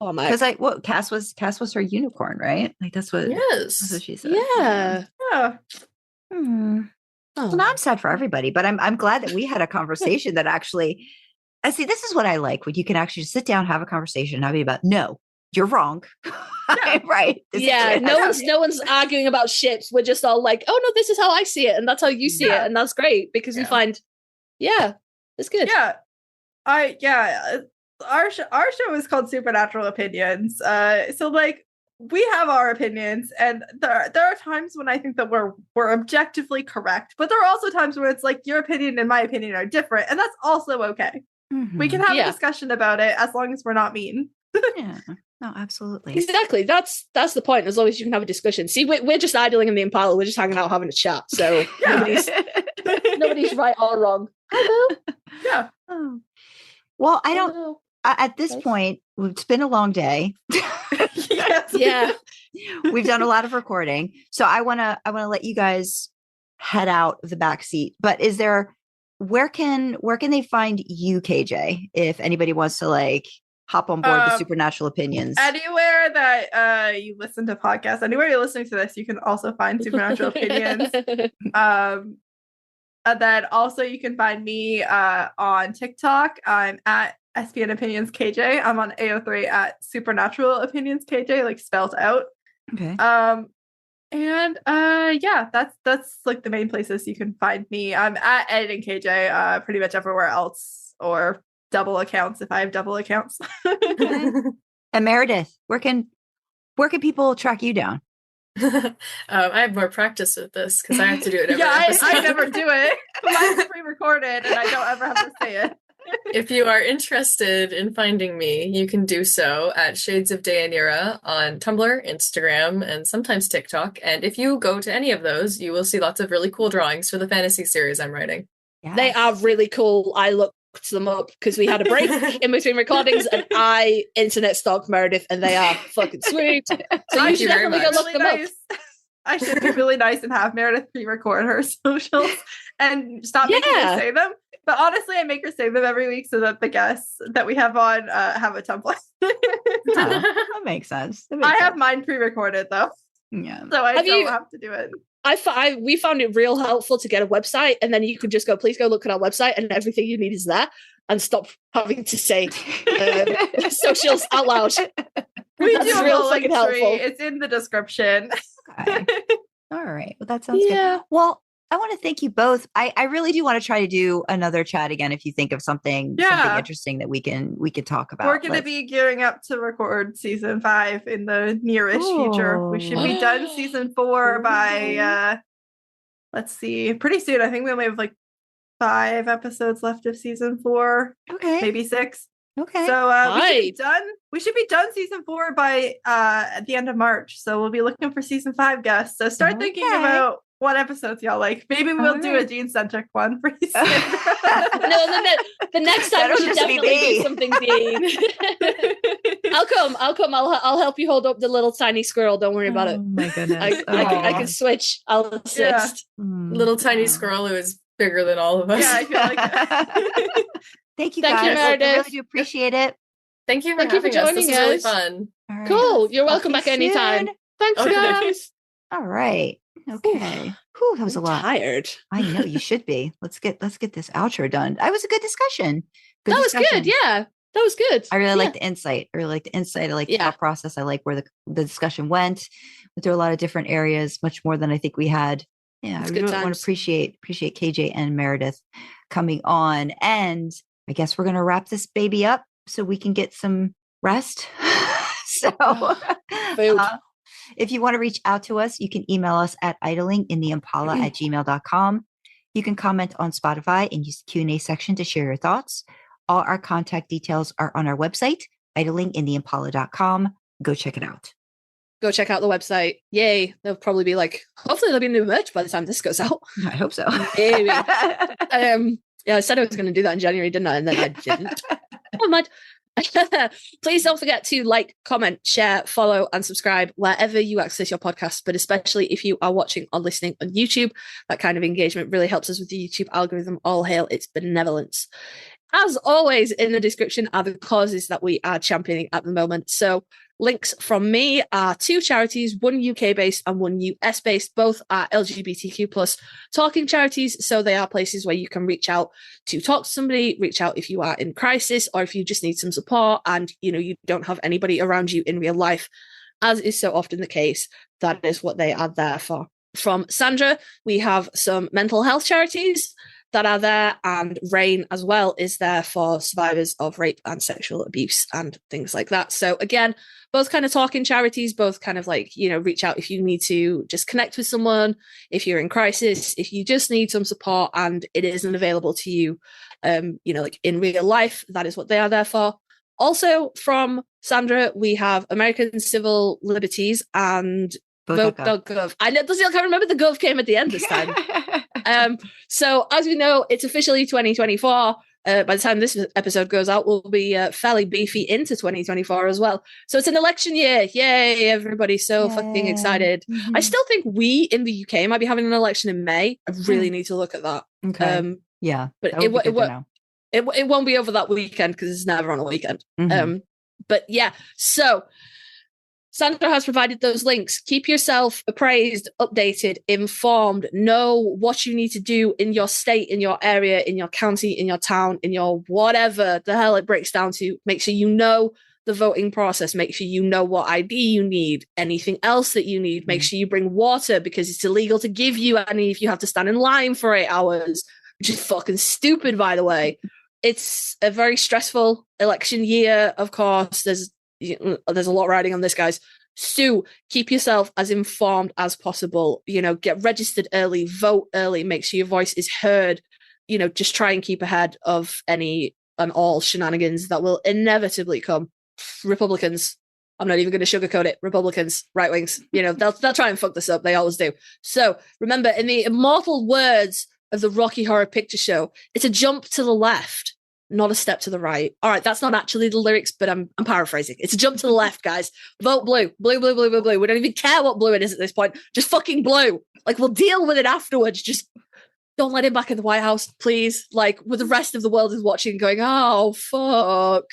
Oh my! Because Cass was her unicorn, right? Like that's what. Yes. That's what she said. Yeah. Oh. Well, now I'm sad for everybody, but I'm glad that we had a conversation that actually. I see. This is what I like when you can actually just sit down, have a conversation, not be about no, you're wrong. I'm right. This is Yeah, it. no one's arguing about ships. We're just all like, oh no, this is how I see it, and that's how you see it, and that's great because we find, it's good. Yeah, our show is called Supernatural Opinions. So like we have our opinions, and there are times when I think that we're objectively correct, but there are also times where it's like your opinion and my opinion are different, and that's also okay. Mhm. We can have a discussion about it as long as we're not mean. Yeah. No, absolutely. Exactly. That's the point. As long as you can have a discussion. See, we're just idling in the Impala. We're just hanging out, having a chat. So nobody's right or wrong. Hello. Yeah. Oh. Well, I don't. Hello. At this point, it's been a long day. Yes. Yeah. We've done a lot of recording, so I wanna let you guys head out of the back seat. But is there where can they find you, KJ, if anybody wants to like hop on board the Supernatural Opinions? Anywhere that you listen to podcasts, anywhere you're listening to this, you can also find Supernatural Opinions. And then also you can find me on TikTok. I'm at SPN Opinions KJ. I'm on AO3 at Supernatural Opinions KJ, like spelled out. Okay. And that's like the main places you can find me. I'm at Editing KJ pretty much everywhere else, or double accounts if I have double accounts. And Meredith, where can people track you down? I have more practice with this because I have to do it every I episode. never do it. Mine's pre-recorded and I don't ever have to say it. If you are interested in finding me, you can do so at Shades of Deianira on Tumblr, Instagram, and sometimes TikTok. And if you go to any of those, you will see lots of really cool drawings for the fantasy series I'm writing. Yes. They are really cool. I looked them up because we had a break in between recordings, and I internet stalked Meredith, and they are fucking sweet. So you should definitely go look them up. I should be really nice and have Meredith pre-record her socials and stop making her say them. But honestly, I make her say them every week so that the guests that we have on have a template. That makes sense. I have mine pre-recorded though. Yeah. So I don't have to do it. We found it real helpful to get a website, and then you could just go, please go look at our website, and everything you need is there, and stop having to say socials out loud. We That's do a real little link fucking helpful. tree. It's in the description. Okay. All right. Well, that sounds good. Well, I want to thank you both. I really do want to try to do another chat again if you think of something interesting that we can talk about. We're going to be gearing up to record season 5 in the nearish future. We should be done season 4 by let's see, pretty soon. I think we only have like 5 episodes left of season 4. Okay. Maybe 6. Okay. So we should be done. We should be done season 4 by at the end of March. So we'll be looking for season 5 guests. So start thinking about what episodes y'all like. Maybe we'll do a Gene-centric one for you. No, the next time we should definitely do something Dean. I'll come. I'll help you hold up the little tiny squirrel. Don't worry about it. Oh my goodness. I can switch. I'll assist. Little tiny squirrel who is bigger than all of us. Yeah, I feel like that. Thank you, Thank guys. you, Meredith. I really do appreciate it. Thank you for having us. joining This is really us. fun. All right. Cool. You're welcome Talk back to you anytime. soon. Thanks, Okay. guys. All right. Okay. Whew, that was a lot. Tired. I know you should be. Let's get this outro done. That was a good discussion. That was good. Yeah, that was good. I really like the insight. I like the thought process. I like where the discussion went. Went through a lot of different areas, much more than I think we had. Yeah, It's I good really want times. to appreciate KJ and Meredith coming on. And I guess we're gonna wrap this baby up so we can get some rest. So Food. if you want to reach out to us, you can email us at idlingintheimpala@gmail.com. You can comment on Spotify and use the Q&A section to share your thoughts. All our contact details are on our website, idlingintheimpala.com. Go check it out. Go check out the website. Yay. There'll probably be hopefully there'll be new merch by the time this goes out. I hope so. Maybe. Yeah, I said I was going to do that in January, didn't I? And then I didn't. Never mind. Please don't forget to like, comment, share, follow, and subscribe wherever you access your podcast, but especially if you are watching or listening on YouTube. That kind of engagement really helps us with the YouTube algorithm. All hail its benevolence. As always, in the description are the causes that we are championing at the moment. So Links from me are 2 charities, one UK-based and one US-based. Both are LGBTQ plus talking charities, so they are places where you can reach out to talk to somebody, reach out if you are in crisis, or if you just need some support and you don't have anybody around you in real life, as is so often the case. That is what they are there for. From Sandra, we have some mental health charities that are there, and RAIN as well is there for survivors of rape and sexual abuse and things like that. So again, both kind of talking charities, both kind of like, reach out if you need to just connect with someone, if you're in crisis, if you just need some support and it isn't available to you, like in real life, that is what they are there for. Also from Sandra, we have American Civil Liberties and Vote.gov. I can't remember the gov came at the end this time. So as we know, it's officially 2024. By the time this episode goes out, we'll be fairly beefy into 2024 as well. So it's an election year. Yay, everybody. So fucking excited. I still think we in the UK might be having an election in May. I really need to look at that. Okay. Yeah. But it won't be over that weekend because it's never on a weekend. But yeah, so Sandra has provided those links. Keep yourself appraised, updated, informed. Know what you need to do in your state, in your area, in your county, in your town, in your whatever the hell it breaks down to. Make sure you know the voting process. Make sure you know what ID you need. Anything else that you need. Make sure you bring water because it's illegal to give you any if you have to stand in line for 8 hours, which is fucking stupid, by the way. It's a very stressful election year, of course. There's a lot riding on this, guys. So keep yourself as informed as possible. Get registered early, vote early, make sure your voice is heard. Just try and keep ahead of any and all shenanigans that will inevitably come. Republicans, I'm not even going to sugarcoat it. Republicans, right wings, they'll try and fuck this up. They always do. So remember, in the immortal words of the Rocky Horror Picture Show, it's a jump to the left, not a step to the right. All right, that's not actually the lyrics, but I'm paraphrasing. It's a jump to the left, guys. Vote blue. Blue, blue, blue, blue, blue. We don't even care what blue it is at this point. Just fucking blue. Like, we'll deal with it afterwards. Just don't let him back in the White House, please. Like, where the rest of the world is watching going, oh, fuck.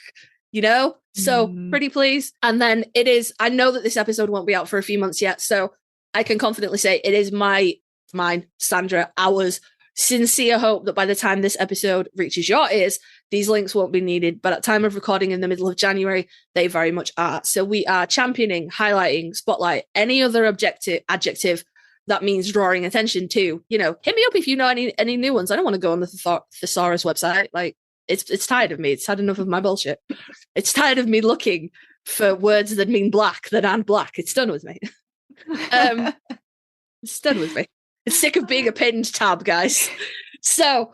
So pretty please. And then it is, I know that this episode won't be out for a few months yet, so I can confidently say it is mine, Sandra, ours, sincere hope that by the time this episode reaches your ears, these links won't be needed. But at time of recording in the middle of January, they very much are. So we are championing, highlighting, spotlight, any other adjective that means drawing attention to. Hit me up if you know any new ones. I don't want to go on the thesaurus website. Like, it's tired of me. It's had enough of my bullshit. It's tired of me looking for words that mean black that aren't black. It's done with me. It's done with me. It's sick of being a pinned tab, guys. So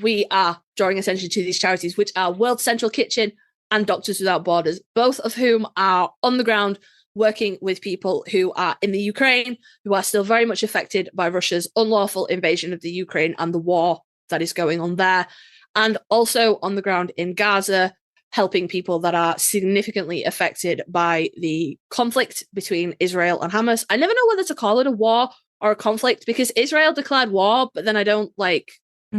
we are drawing attention to these charities, which are World Central Kitchen and Doctors Without Borders, both of whom are on the ground working with people who are in the Ukraine, who are still very much affected by Russia's unlawful invasion of the Ukraine and the war that is going on there. And also on the ground in Gaza, helping people that are significantly affected by the conflict between Israel and Hamas. I never know whether to call it a war or a conflict, because Israel declared war, but then I don't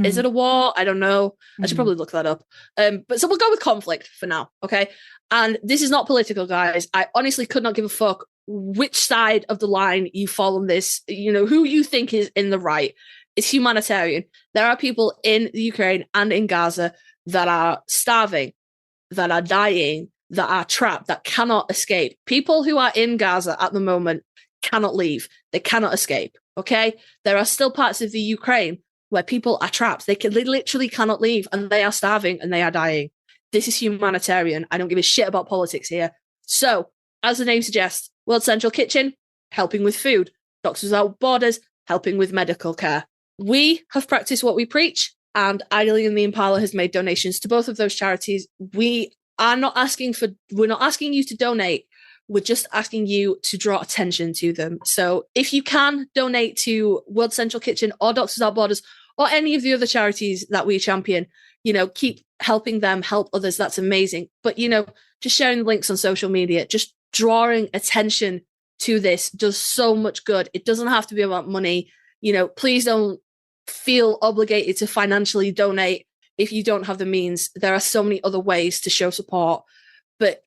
is it a war? I don't know. I should probably look that up. But so we'll go with conflict for now, okay? And this is not political, guys. I honestly could not give a fuck which side of the line you fall on this, who you think is in the right. It's humanitarian. There are people in the Ukraine and in Gaza that are starving, that are dying, that are trapped, that cannot escape. People who are in Gaza at the moment cannot leave. They cannot escape, okay? There are still parts of the Ukraine where people are trapped. They literally cannot leave, and they are starving and they are dying. This is humanitarian. I don't give a shit about politics here. So, as the name suggests, World Central Kitchen, helping with food. Doctors Without Borders, helping with medical care. We have practiced what we preach, and Idly and the Impala has made donations to both of those charities. We're not asking you to donate. We're just asking you to draw attention to them. So if you can donate to World Central Kitchen or Doctors Without Borders or any of the other charities that we champion, keep helping them, help others. That's amazing. But, just sharing the links on social media, just drawing attention to this does so much good. It doesn't have to be about money. Please don't feel obligated to financially donate if you don't have the means. There are so many other ways to show support. But,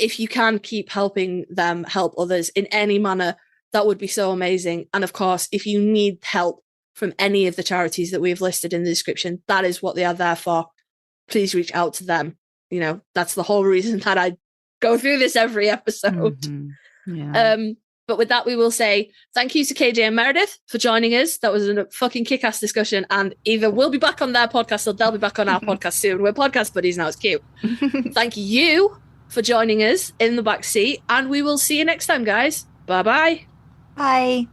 if you can keep helping them help others in any manner, that would be so amazing. And of course, if you need help from any of the charities that we've listed in the description, that is what they are there for. Please reach out to them. You know, that's the whole reason that I go through this every episode. Mm-hmm. Yeah. But with that, we will say thank you to KJ and Meredith for joining us. That was a fucking kick-ass discussion. And either we'll be back on their podcast or they'll be back on our podcast soon. We're podcast buddies now. It's cute. Thank you for joining us in the back seat. And we will see you next time, guys. Bye-bye. Bye.